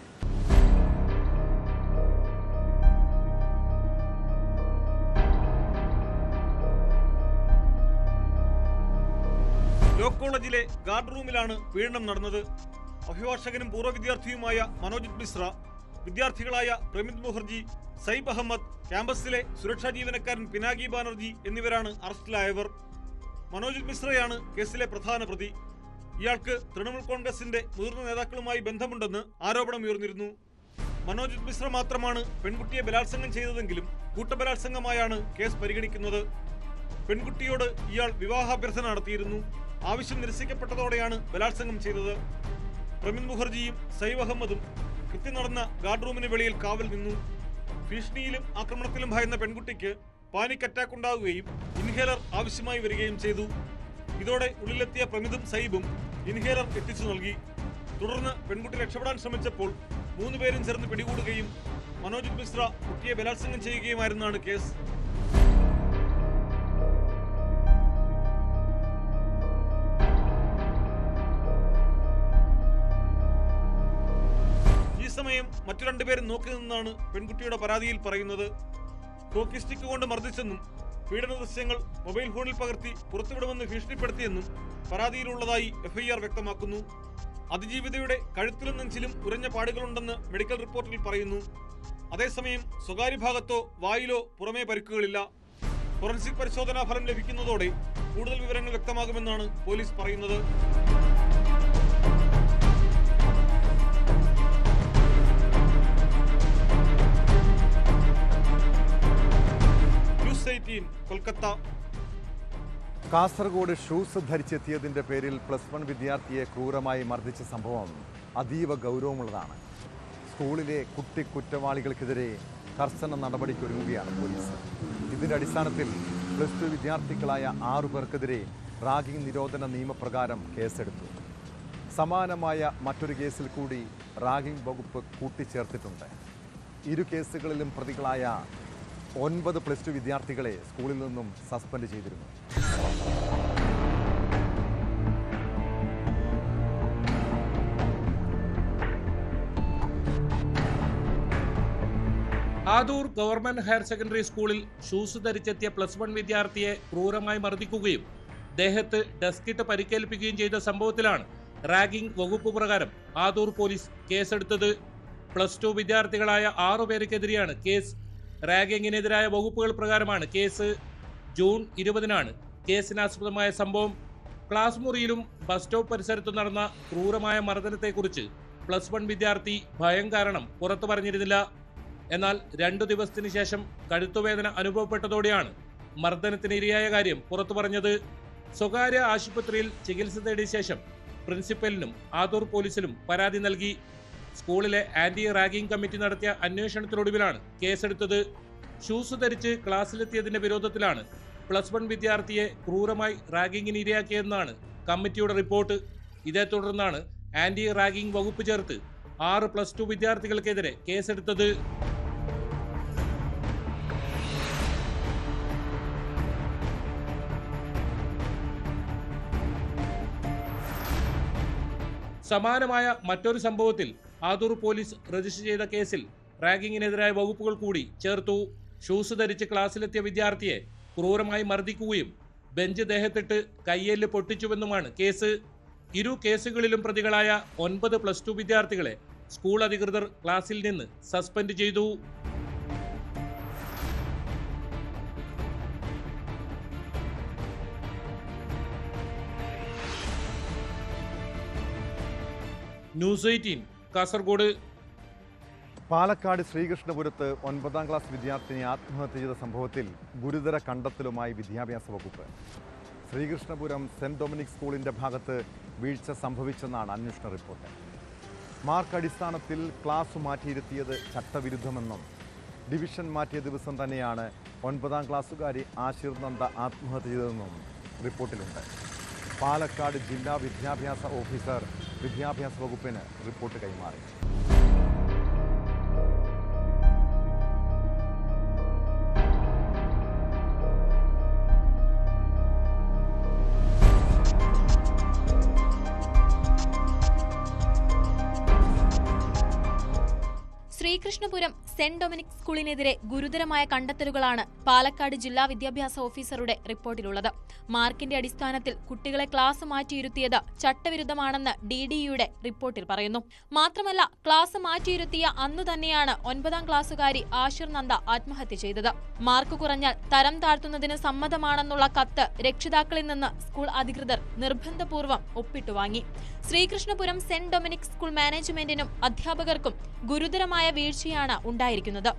[SPEAKER 11] ലോ കോളേജിലെ ഗാർഡ് റൂമിലാണ് പീഡനം നടന്നത്. അഭിഭാഷകനും പൂർവ്വ വിദ്യാർത്ഥിയുമായ മനോജിത് മിശ്ര, വിദ്യാർത്ഥികളായ പ്രമിത് മുഖർജി, സൈബ് അഹമ്മദ്, ക്യാമ്പസിലെ സുരക്ഷാ ജീവനക്കാരൻ പിനാകി ബാനർജി എന്നിവരാണ് അറസ്റ്റിലായവർ. മനോജിത് മിശ്രയാണ് കേസിലെ പ്രധാന പ്രതി. ഇയാൾക്ക് തൃണമൂൽ കോൺഗ്രസിന്റെ മുതിർന്ന നേതാക്കളുമായി ബന്ധമുണ്ടെന്ന് ആരോപണമുയർന്നിരുന്നു. മനോജിത് മിശ്ര മാത്രമാണ് പെൺകുട്ടിയെ ബലാത്സംഗം ചെയ്തതെങ്കിലും കൂട്ടബലാത്സംഗമായാണ് കേസ് പരിഗണിക്കുന്നത്. പെൺകുട്ടിയോട് ഇയാൾ വിവാഹാഭ്യർത്ഥന നടത്തിയിരുന്നു. ആവശ്യം നിരസിക്കപ്പെട്ടതോടെയാണ് ബലാത്സംഗം ചെയ്തത്. പ്രമിത് മുഖർജിയും സൈബ് അഹമ്മദും കൃത്യം നടന്ന ഗാർഡ് റൂമിന് വെളിയിൽ കാവൽ നിന്നു. ഭീഷണിയിലും ആക്രമണത്തിലും ഭയന്ന പെൺകുട്ടിക്ക് പാനിക് അറ്റാക്ക് ഉണ്ടാവുകയും ഇൻഹേലർ ആവശ്യമായി വരികയും ചെയ്തു. ഇതോടെ ഉള്ളിലെത്തിയ പ്രമിതും സൈബും ഇൻഹേലർ എത്തിച്ചു നൽകി. തുടർന്ന് പെൺകുട്ടി രക്ഷപ്പെടാൻ ശ്രമിച്ചപ്പോൾ 3 പേരും ചേർന്ന് പിടികൂടുകയും മനോജിത് മിശ്ര കുട്ടിയെ ബലാത്സംഗം ചെയ്യുകയുമായിരുന്നാണ് കേസ്. സമയം മറ്റു 2 പേരും നോക്കി നിന്നാണ് പെൺകുട്ടിയുടെ പരാതിയിൽ പറയുന്നത്. ഹോക്കി സ്റ്റിക്ക് കൊണ്ട് മർദ്ദിച്ചെന്നും പീഡന ദൃശ്യങ്ങൾ മൊബൈൽ ഫോണിൽ പകർത്തി പുറത്തുവിടുമെന്ന് ഭീഷണിപ്പെടുത്തിയെന്നും പരാതിയിലുള്ളതായി എഫ്ഐആർ വ്യക്തമാക്കുന്നു. അതിജീവിതയുടെ കഴുത്തിലും നെഞ്ചിലും ഉരഞ്ഞ പാടുകളുണ്ടെന്ന് മെഡിക്കൽ റിപ്പോർട്ടിൽ പറയുന്നു. അതേസമയം സ്വകാര്യ ഭാഗത്തോ വായിലോ പുറമേ പരിക്കുകളില്ല. ഫോറൻസിക് പരിശോധനാ ഫലം ലഭിക്കുന്നതോടെ കൂടുതൽ വിവരങ്ങൾ വ്യക്തമാകുമെന്നാണ് പോലീസ് പറയുന്നത്. കൊൽക്കത്ത.
[SPEAKER 1] കാസർഗോഡ് ഷൂസ് ധരിച്ചെത്തിയതിന്റെ പേരിൽ +1 വിദ്യാർത്ഥിയെ ക്രൂരമായി മർദ്ദിച്ച സംഭവം അതീവ ഗൗരവമുള്ളതാണ്. സ്കൂളിലെ കുട്ടി കുറ്റവാളികൾക്കെതിരെ കർശന നടപടിക്കൊരുങ്ങുകയാണ് പോലീസ്. ഇതിന്റെ അടിസ്ഥാനത്തിൽ +2 വിദ്യാർത്ഥികളായ 6 പേർക്കെതിരെ റാഗിംഗ് നിരോധന നിയമപ്രകാരം കേസെടുത്തു. സമാനമായ മറ്റൊരു കേസിൽ കൂടി റാഗിംഗ് വകുപ്പ് കൂട്ടിച്ചേർത്തിട്ടുണ്ട്. 2 കേസുകളിലും പ്രതികളായ 9 +2 വിദ്യാർത്ഥികളെ സ്കൂളിൽ നിന്നും സസ്പെൻഡ് ചെയ്തിരുന്നു.
[SPEAKER 9] ആദൂർ ഗവൺമെന്റ് ഹയർ സെക്കൻഡറി സ്കൂളിൽ ഷൂസ് ധരിച്ചെത്തിയ +1 വിദ്യാർത്ഥിയെ ക്രൂരമായി മർദ്ദിക്കുകയും ദേഹത്ത് ഡസ്കിട്ട് പരിക്കേൽപ്പിക്കുകയും ചെയ്ത സംഭവത്തിലാണ് റാഗിംഗ് വകുപ്പ് പ്രകാരം ആദൂർ പോലീസ് കേസെടുത്തത്. +2 വിദ്യാർത്ഥികളായ 6 പേർക്കെതിരെയാണ് കേസ്. റാഗിങ്ങിനെതിരായ വകുപ്പുകൾ പ്രകാരമാണ് കേസ്. ജൂൺ 20-നാണ് കേസിനാസ്പദമായ സംഭവം. ക്ലാസ് മുറിയിലും ബസ് സ്റ്റോപ്പ് പരിസരത്തും നടന്ന ക്രൂരമായ മർദ്ദനത്തെക്കുറിച്ച് +1 വിദ്യാർത്ഥി ഭയം കാരണം പുറത്തു പറഞ്ഞിരുന്നില്ല. എന്നാൽ 2 ദിവസത്തിന് ശേഷം കഴുത്തുവേദന അനുഭവപ്പെട്ടതോടെയാണ് മർദ്ദനത്തിന് ഇരയായ കാര്യം പുറത്തു പറഞ്ഞത്. സ്വകാര്യ ആശുപത്രിയിൽ ചികിത്സ തേടിയ ശേഷം പ്രിൻസിപ്പലിനും ആദൂർ പോലീസിലും പരാതി നൽകി. സ്കൂളിലെ ആന്റി റാഗിംഗ് കമ്മിറ്റി നടത്തിയ അന്വേഷണത്തിനൊടുവിലാണ് കേസെടുത്തത്. ഷൂസ് ധരിച്ച് ക്ലാസ്സിലെത്തിയതിന്റെ വിരോധത്തിലാണ് +1 വിദ്യാർത്ഥിയെ ക്രൂരമായി റാഗിങ്ങിന് ഇരയാക്കിയതെന്നാണ് കമ്മിറ്റിയുടെ റിപ്പോർട്ട്. ഇതേ തുടർന്നാണ് ആന്റി റാഗിംഗ് വകുപ്പ് ചേർത്ത് 6 +2 വിദ്യാർത്ഥികൾക്കെതിരെ കേസെടുത്തത്. സമാനമായ മറ്റൊരു സംഭവത്തിൽ ആദൂർ പോലീസ് രജിസ്റ്റർ ചെയ്ത കേസിൽ റാഗിങ്ങിനെതിരായ വകുപ്പുകൾ കൂടി ചേർത്തു. ഷൂസ് ധരിച്ച് ക്ലാസ്സിലെത്തിയ വിദ്യാർത്ഥിയെ ക്രൂരമായി മർദ്ദിക്കുകയും ബെഞ്ച് ദേഹത്തിട്ട് കയ്യേല് പൊട്ടിച്ചുവെന്നുമാണ് കേസ്. 2 കേസുകളിലും പ്രതികളായ 9 +2 വിദ്യാർത്ഥികളെ സ്കൂൾ അധികൃതർ ക്ലാസ്സിൽ നിന്ന് സസ്പെൻഡ് ചെയ്തു. ന്യൂസ് 18 കാസർഗോഡ്.
[SPEAKER 1] പാലക്കാട് ശ്രീകൃഷ്ണപുരത്ത് 9ാം ക്ലാസ് വിദ്യാർത്ഥിനി ആത്മഹത്യ ചെയ്ത സംഭവത്തിൽ ഗുരുതര കണ്ടെത്തലുമായി വിദ്യാഭ്യാസ വകുപ്പ്. ശ്രീകൃഷ്ണപുരം സെന്റ് ഡൊമിനിക് സ്കൂളിന്റെ ഭാഗത്ത് വീഴ്ച സംഭവിച്ചെന്നാണ് അന്വേഷണ റിപ്പോർട്ട്. മാർക്ക് അടിസ്ഥാനത്തിൽ ക്ലാസ് മാറ്റിയിരുത്തിയത് ചട്ടവിരുദ്ധമെന്നും ഡിവിഷൻ മാറ്റിയ ദിവസം തന്നെയാണ് 9ാം ക്ലാസ്സുകാരി ആശിർ നന്ദ ആത്മഹത്യ ചെയ്തതെന്നും റിപ്പോർട്ടിലുണ്ട്. പാലക്കാട് ജില്ലാ വിദ്യാഭ്യാസ ഓഫീസർ വിദ്യാഭ്യാസ വകുപ്പിന് റിപ്പോർട്ട് കൈമാറി.
[SPEAKER 8] ശ്രീകൃഷ്ണപുരം സെന്റ് ഡൊമിനിക് സ്കൂളിനെതിരെ ഗുരുതരമായ കണ്ടെത്തലുകളാണ് പാലക്കാട് ജില്ലാ വിദ്യാഭ്യാസ ഓഫീസറുടെ റിപ്പോർട്ടിലുള്ളത്. മാർക്കിന്റെ അടിസ്ഥാനത്തിൽ കുട്ടികളെ ക്ലാസ് മാറ്റിയിരുത്തിയത് ചട്ടവിരുദ്ധമാണെന്ന് DDEയുടെ റിപ്പോർട്ടിൽ പറയുന്നു. മാത്രമല്ല, ക്ലാസ് മാറ്റിയിരുത്തിയ അന്നു തന്നെയാണ് 9ാം ക്ലാസ്സുകാരി ആശിർ നന്ദ ആത്മഹത്യ ചെയ്തത്. മാർക്ക് കുറഞ്ഞാൽ തരം താഴ്ത്തുന്നതിന് സമ്മതമാണെന്നുള്ള കത്ത് രക്ഷിതാക്കളിൽ നിന്ന് സ്കൂൾ അധികൃതർ നിർബന്ധപൂർവ്വം ഒപ്പിട്ടുവാങ്ങി. ശ്രീകൃഷ്ണപുരം സെന്റ് ഡൊമിനിക് സ്കൂൾ മാനേജ്മെന്റിനും അധ്യാപകർക്കും ഗുരുതരമായ വീഴ്ചയാണ് ഉണ്ടായിരിക്കുന്നത്.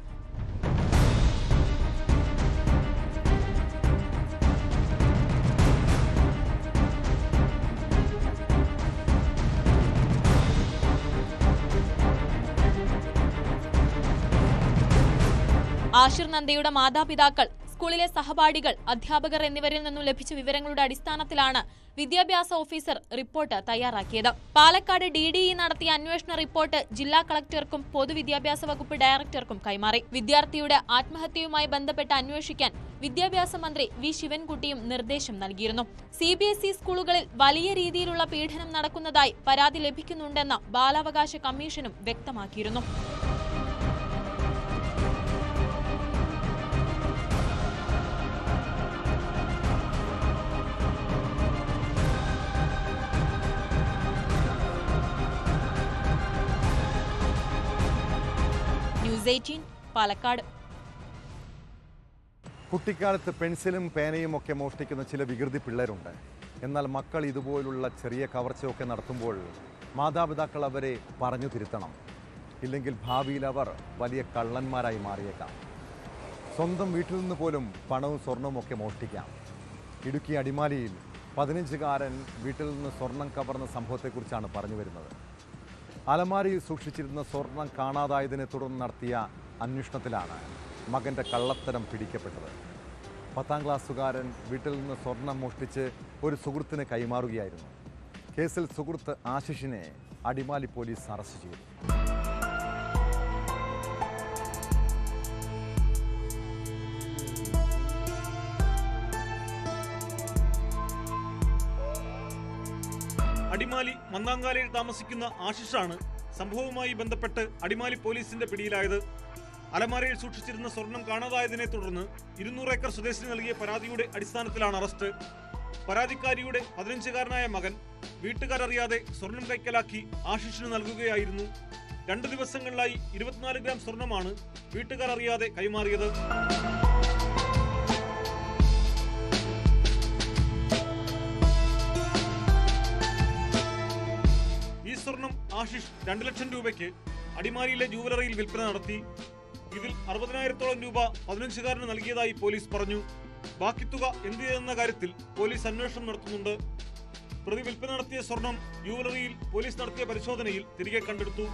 [SPEAKER 8] ആശിർ നന്ദയുടെ മാതാപിതാക്കൾ, സ്കൂളിലെ സഹപാഠികൾ, അധ്യാപകർ എന്നിവരിൽ നിന്നും ലഭിച്ച വിവരങ്ങളുടെ അടിസ്ഥാനത്തിലാണ് വിദ്യാഭ്യാസ ഓഫീസർ റിപ്പോർട്ട് തയ്യാറാക്കിയത്. പാലക്കാട് DDE നടത്തിയ അന്വേഷണ റിപ്പോർട്ട് ജില്ലാ കളക്ടർക്കും പൊതുവിദ്യാഭ്യാസ വകുപ്പ് ഡയറക്ടർക്കും കൈമാറി. വിദ്യാർത്ഥിയുടെ ആത്മഹത്യയുമായി ബന്ധപ്പെട്ട് അന്വേഷിക്കാൻ വിദ്യാഭ്യാസ മന്ത്രി V. ശിവൻകുട്ടിയും നിർദ്ദേശം നൽകിയിരുന്നു. CBSE സ്കൂളുകളിൽ വലിയ രീതിയിലുള്ള പീഡനം നടക്കുന്നതായി പരാതി ലഭിക്കുന്നുണ്ടെന്ന് ബാലാവകാശ കമ്മീഷനും വ്യക്തമാക്കിയിരുന്നു. ന്യൂസ് 18 പാലക്കാട്.
[SPEAKER 1] കുട്ടിക്കാലത്ത് പെൻസിലും പേനയും ഒക്കെ മോഷ്ടിക്കുന്ന ചില വികൃതി പിള്ളേരുണ്ട്. എന്നാൽ മക്കൾ ഇതുപോലുള്ള ചെറിയ കവർച്ചയൊക്കെ നടത്തുമ്പോൾ മാതാപിതാക്കൾ അവരെ പറഞ്ഞു തിരുത്തണം. ഇല്ലെങ്കിൽ ഭാവിയിൽ അവർ വലിയ കള്ളന്മാരായി മാറിയേക്കാം. സ്വന്തം വീട്ടിൽ നിന്ന് പോലും പണവും സ്വർണവും ഒക്കെ മോഷ്ടിക്കാം. ഇടുക്കി അടിമാലിയിൽ 15കാരൻ വീട്ടിൽ നിന്ന് സ്വർണം കവർന്ന സംഭവത്തെക്കുറിച്ചാണ് പറഞ്ഞു വരുന്നത്. അലമാരിയിൽ സൂക്ഷിച്ചിരുന്ന സ്വർണം കാണാതായതിനെ തുടർന്ന് നടത്തിയ അന്വേഷണത്തിലാണ് മകൻ്റെ കള്ളത്തരം പിടിക്കപ്പെട്ടത്. 10ാം ക്ലാസ്സുകാരൻ വീട്ടിൽ നിന്ന് സ്വർണം മോഷ്ടിച്ച് ഒരു സുഹൃത്തിന് കൈമാറുകയായിരുന്നു. കേസിൽ സുഹൃത്ത് ആശിഷിനെ അടിമാലി പോലീസ് അറസ്റ്റ് ചെയ്തു.
[SPEAKER 11] അടിമാലി മന്നാങ്കാലയിൽ താമസിക്കുന്ന ആശിഷാണ് സംഭവവുമായി ബന്ധപ്പെട്ട് അടിമാലി പോലീസിന്റെ പിടിയിലായത്. അലമാരയിൽ സൂക്ഷിച്ചിരുന്ന സ്വർണം കാണാതായതിനെ തുടർന്ന് 200 ഏക്കർ സ്വദേശിന് നൽകിയ പരാതിയുടെ അടിസ്ഥാനത്തിലാണ് അറസ്റ്റ്. പരാതിക്കാരിയുടെ 15കാരനായ മകൻ വീട്ടുകാരറിയാതെ സ്വർണം കൈക്കലാക്കി ആശിഷിന് നൽകുകയായിരുന്നു. 2 ദിവസങ്ങളിലായി 24 ഗ്രാം സ്വർണമാണ് വീട്ടുകാരറിയാതെ കൈമാറിയത്. സ്വർണം ആശിഷ് 2 ലക്ഷം രൂപയ്ക്ക് അടിമാലിയിലെ ജൂവലറിയിൽ വിൽപ്പന നടത്തി. ഇതിൽ 60,000-ഓളം രൂപ 15കാരന് നൽകിയതായി പോലീസ് പറഞ്ഞു. ബാക്കി തുക എന്ത് ചെയ്തെന്ന കാര്യത്തിൽ പോലീസ് അന്വേഷണം നടത്തുന്നുണ്ട്. പ്രതി വിൽപ്പന നടത്തിയ സ്വർണം ജൂവലറിയിൽ പോലീസ് നടത്തിയ പരിശോധനയിൽ തിരികെ കണ്ടെടുത്തു.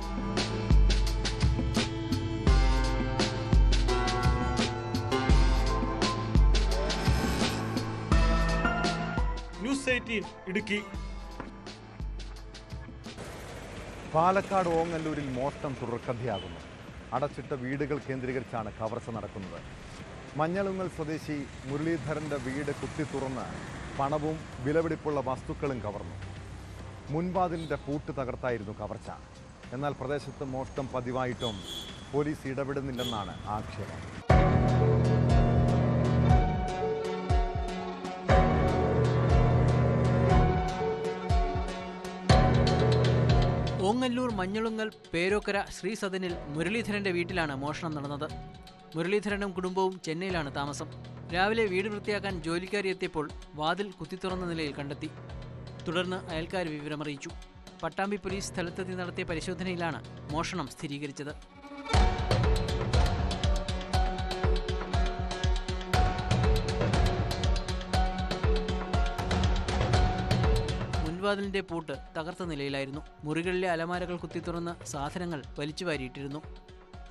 [SPEAKER 11] ന്യൂസ് 18 ഇടുക്കി.
[SPEAKER 1] പാലക്കാട് ഓങ്ങല്ലൂരിൽ മോഷണം തുടർക്കഥയാകുന്നു. അടച്ചിട്ട വീടുകൾ കേന്ദ്രീകരിച്ചാണ് കവർച്ച നടക്കുന്നത്. മഞ്ഞളുങ്ങൽ സ്വദേശി മുരളീധരൻ്റെ വീട് കുത്തി തുറന്ന് പണവും വിലപിടിപ്പുള്ള വസ്തുക്കളും കവർന്നു. മുൻവാതിലിൻ്റെ പൂട്ട് തകർത്തായിരുന്നു കവർച്ച. എന്നാൽ പ്രദേശത്ത് മോഷണം പതിവായിട്ടും പോലീസ് ഇടപെടുന്നില്ലെന്നാണ് ആക്ഷേപം.
[SPEAKER 12] ഓങ്ങല്ലൂർ മഞ്ഞളുങ്ങൽ പേരോക്കര ശ്രീസദനിൽ മുരളീധരന്റെ വീട്ടിലാണ് മോഷണം നടന്നത്. മുരളീധരനും കുടുംബവും ചെന്നൈയിലാണ് താമസം. രാവിലെ വീട് വൃത്തിയാക്കാൻ ജോലിക്കാരി എത്തിയപ്പോൾ വാതിൽ കുത്തിത്തുറന്ന നിലയിൽ കണ്ടെത്തി. തുടർന്ന് അയൽക്കാർ വിവരമറിയിച്ചു. പട്ടാമ്പി പോലീസ് സ്ഥലത്തെത്തി നടത്തിയ പരിശോധനയിലാണ് മോഷണം സ്ഥിരീകരിച്ചത്. പിൻവാതിലിന്റെ പൂട്ട് തകർത്ത നിലയിലായിരുന്നു. മുറികളിലെ അലമാരകൾ കുത്തിത്തുറന്ന് സാധനങ്ങൾ വലിച്ചുവാരിയിട്ടിരുന്നു.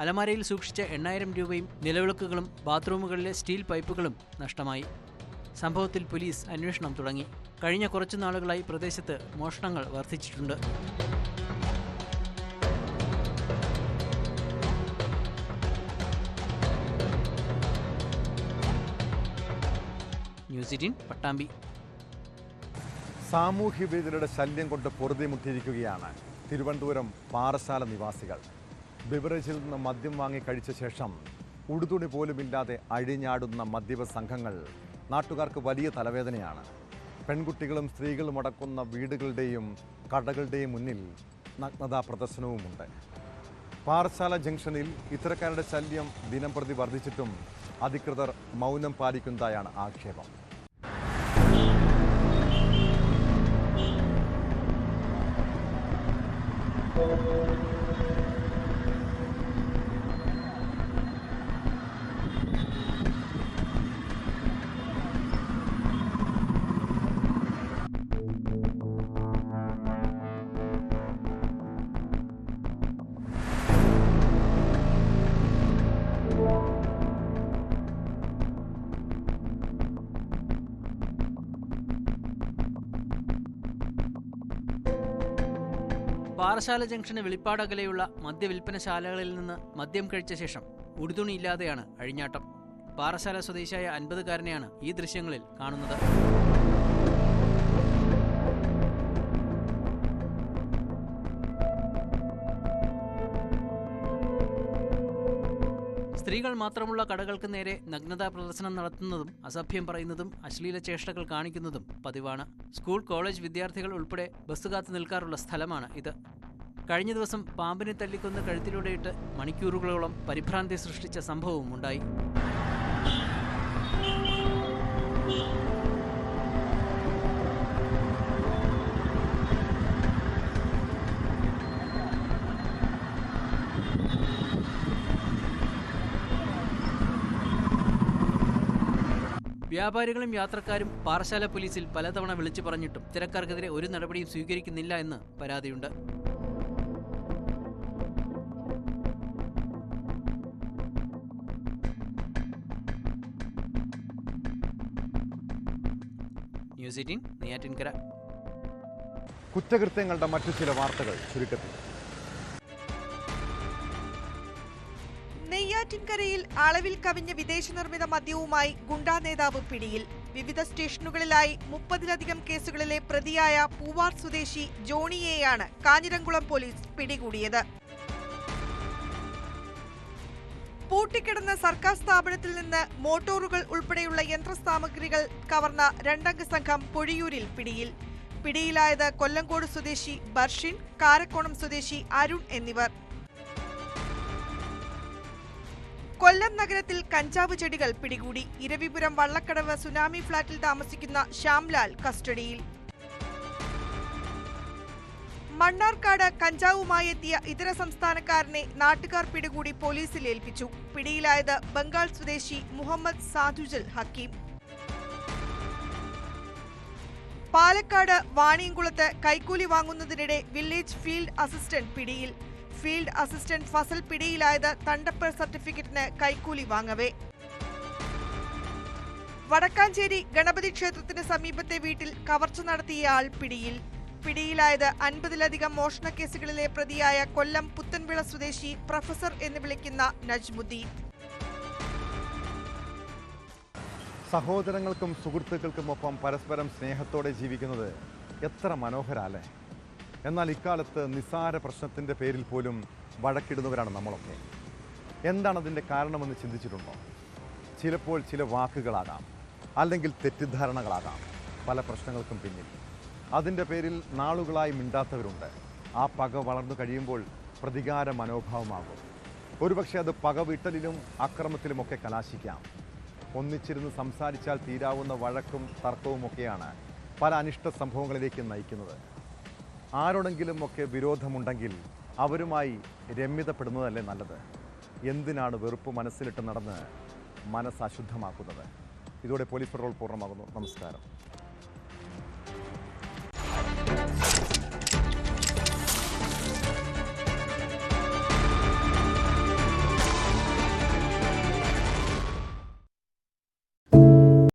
[SPEAKER 12] അലമാരയിൽ സൂക്ഷിച്ച 8000 രൂപയും നിലവിളക്കുകളും ബാത്റൂമുകളിലെ സ്റ്റീൽ പൈപ്പുകളും നഷ്ടമായി. സംഭവത്തിൽ പോലീസ് അന്വേഷണം തുടങ്ങി. കഴിഞ്ഞ കുറച്ചു നാളുകളായി പ്രദേശത്ത് മോഷണങ്ങൾ വർദ്ധിച്ചിട്ടുണ്ട്. ന്യൂസ് 18 പട്ടാമ്പി.
[SPEAKER 1] സാമൂഹ്യ വിരുദ്ധരുടെ ശല്യം കൊണ്ട് പൊറുതിമുട്ടിയിരിക്കുകയാണ് തിരുവനന്തപുരം പാറശാല നിവാസികൾ. ബിവറേജിൽ നിന്ന് മദ്യം വാങ്ങി കഴിച്ച ശേഷം ഉടുതുണി പോലുമില്ലാതെ അഴിഞ്ഞാടുന്ന മദ്യപ സംഘങ്ങൾ നാട്ടുകാർക്ക് വലിയ തലവേദനയാണ്. പെൺകുട്ടികളും സ്ത്രീകളും അടക്കുന്ന വീടുകളുടെയും കടകളുടെയും മുന്നിൽ നഗ്നതാ പ്രദർശനവുമുണ്ട്. പാറശാല ജംഗ്ഷനിൽ ഇത്തരക്കാരുടെ ശല്യം ദിനംപ്രതി വർദ്ധിച്ചിട്ടും അധികൃതർ മൗനം പാലിക്കുന്നതായാണ് ആക്ഷേപം.
[SPEAKER 12] പാറശാല ജംഗ്ഷന് വെളിപ്പാടകലെയുള്ള മദ്യവിൽപ്പനശാലകളിൽ നിന്ന് മദ്യം കഴിച്ച ശേഷം ഉടുതുണിയില്ലാതെയാണ് അഴിഞ്ഞാട്ടം. പാറശാല സ്വദേശിയായ 50-കാരനെയാണ് ഈ ദൃശ്യങ്ങളിൽ കാണുന്നത്. സ്ത്രീകൾ മാത്രമുള്ള കടകൾക്ക് നേരെ നഗ്നതാ പ്രദർശനം നടത്തുന്നതും അസഭ്യം പറയുന്നതും അശ്ലീല ചേഷ്ടകൾ കാണിക്കുന്നതും പതിവാണ്. സ്കൂൾ കോളേജ് വിദ്യാർത്ഥികൾ ഉൾപ്പെടെ ബസ് കാത്തു നിൽക്കാറുള്ള സ്ഥലമാണ് ഇത്. കഴിഞ്ഞ ദിവസം പാമ്പിനെ തല്ലിക്കൊന്ന് കഴുത്തിലൂടെയിട്ട് മണിക്കൂറുകളോളം പരിഭ്രാന്തി സൃഷ്ടിച്ച സംഭവവും ഉണ്ടായി. വ്യാപാരികളും യാത്രക്കാരും പാറശാല പോലീസിൽ പലതവണ വിളിച്ചു പറഞ്ഞിട്ടും ഇത്തരക്കാർക്കെതിരെ ഒരു നടപടിയും സ്വീകരിക്കുന്നില്ല എന്ന് പരാതിയുണ്ട്. ന്യൂസ് 18 നെയ്യാറ്റിൻകര.
[SPEAKER 1] കുറ്റകൃത്യങ്ങളുടെ മറ്റു ചില വാർത്തകൾ ചുരുക്കത്തിൽ.
[SPEAKER 2] നെയ്യാറ്റിൻകരയിൽ അളവിൽ കവിഞ്ഞ വിദേശ നിർമ്മിത മദ്യവുമായി ഗുണ്ടാ നേതാവ് പിടിയിൽ. വിവിധ സ്റ്റേഷനുകളിലായി 30-ലധികം കേസുകളിലെ പ്രതിയായ പൂവാർ സ്വദേശി ജോണിയെയാണ് കാഞ്ഞിരംകുളം പോലീസ് പിടികൂടിയത്. പൂട്ടിക്കിടന്ന സർക്കാർ സ്ഥാപനത്തിൽ നിന്ന് മോട്ടോറുകൾ ഉൾപ്പെടെയുള്ള യന്ത്രസാമഗ്രികൾ കവർന്ന 2-അംഗ സംഘം പൊഴിയൂരിൽ പിടിയിൽ. പിടിയിലായത് കൊല്ലങ്കോട് സ്വദേശി ബർഷിൻ, കാരക്കോണം സ്വദേശി അരുൺ എന്നിവർ. കൊല്ലം നഗരത്തിൽ കഞ്ചാവ് ചെടികൾ പിടികൂടി. ഇരവിപുരം വള്ളക്കടവ് സുനാമി ഫ്ളാറ്റിൽ താമസിക്കുന്ന ശ്യാംലാൽ കസ്റ്റഡിയിൽ. മണ്ണാർക്കാട് കഞ്ചാവുമായി എത്തിയ ഇതര സംസ്ഥാനക്കാരനെ നാട്ടുകാർ പിടികൂടി പോലീസിൽ ഏൽപ്പിച്ചു. പിടിയിലായത് ബംഗാൾ സ്വദേശി മുഹമ്മദ് സാദുജൽ ഹക്കീം. പാലക്കാട് വാണിയംകുളത്ത് കൈക്കൂലി വാങ്ങുന്നതിനിടെ വില്ലേജ് ഫീൽഡ് അസിസ്റ്റന്റ് പിടിയിൽ. ഫീൽഡ് അസിസ്റ്റന്റ് ഫസൽ പിടിയിലായത് തണ്ടപ്പർ സർട്ടിഫിക്കറ്റിന് കൈക്കൂലി വാങ്ങവേ. വടക്കാഞ്ചേരി ഗണപതി ക്ഷേത്രത്തിന് സമീപത്തെ വീട്ടിൽ കവർച്ച നടത്തിയയാൾ പിടിയിൽ. പിടിയിലായത് 50-ലധികം മോഷണ കേസുകളിലെ പ്രതിയായ കൊല്ലം പുത്തൻവിള സ്വദേശി പ്രൊഫസർ എന്ന് വിളിക്കുന്ന നജ്മുദ്ദീൻ.
[SPEAKER 1] സഹോദരങ്ങൾക്കും സുഹൃത്തുക്കൾക്കുമൊപ്പം പരസ്പരം സ്നേഹത്തോടെ ജീവിക്കുന്നത് എത്ര മനോഹരല്ലേ. എന്നാൽ ഇക്കാലത്ത് നിസ്സാര പ്രശ്നത്തിൻ്റെ പേരിൽ പോലും വഴക്കിടുന്നവരാണ് നമ്മളൊക്കെ. എന്താണതിൻ്റെ കാരണമെന്ന് ചിന്തിച്ചിട്ടുണ്ടോ? ചിലപ്പോൾ ചില വാക്കുകളാകാം, അല്ലെങ്കിൽ തെറ്റിദ്ധാരണകളാകാം പല പ്രശ്നങ്ങൾക്കും പിന്നിൽ. അതിൻ്റെ പേരിൽ നാളുകളായി മിണ്ടാത്തവരുണ്ട്. ആ പക വളർന്നു കഴിയുമ്പോൾ പ്രതികാര മനോഭാവമാകും. ഒരുപക്ഷെ അത് പകവീട്ടലിലും അക്രമത്തിലുമൊക്കെ കലാശിക്കാം. ഒന്നിച്ചിരുന്ന് സംസാരിച്ചാൽ തീരാവുന്ന വഴക്കും തർക്കവുമൊക്കെയാണ് പല അനിഷ്ട സംഭവങ്ങളിലേക്ക് നയിക്കുന്നത്. ആരോടെങ്കിലുമൊക്കെ വിരോധമുണ്ടെങ്കിൽ അവരുമായി രമ്യതപ്പെടുന്നതല്ലേ നല്ലത്? എന്തിനാണ് വെറുപ്പ് മനസ്സിലിട്ട് നടന്ന് മനസ്സ് അശുദ്ധമാക്കുന്നത്? ഇതോടെ പോലീസ് പെട്രോൾ പൂർണ്ണമാകുന്നു. നമസ്കാരം.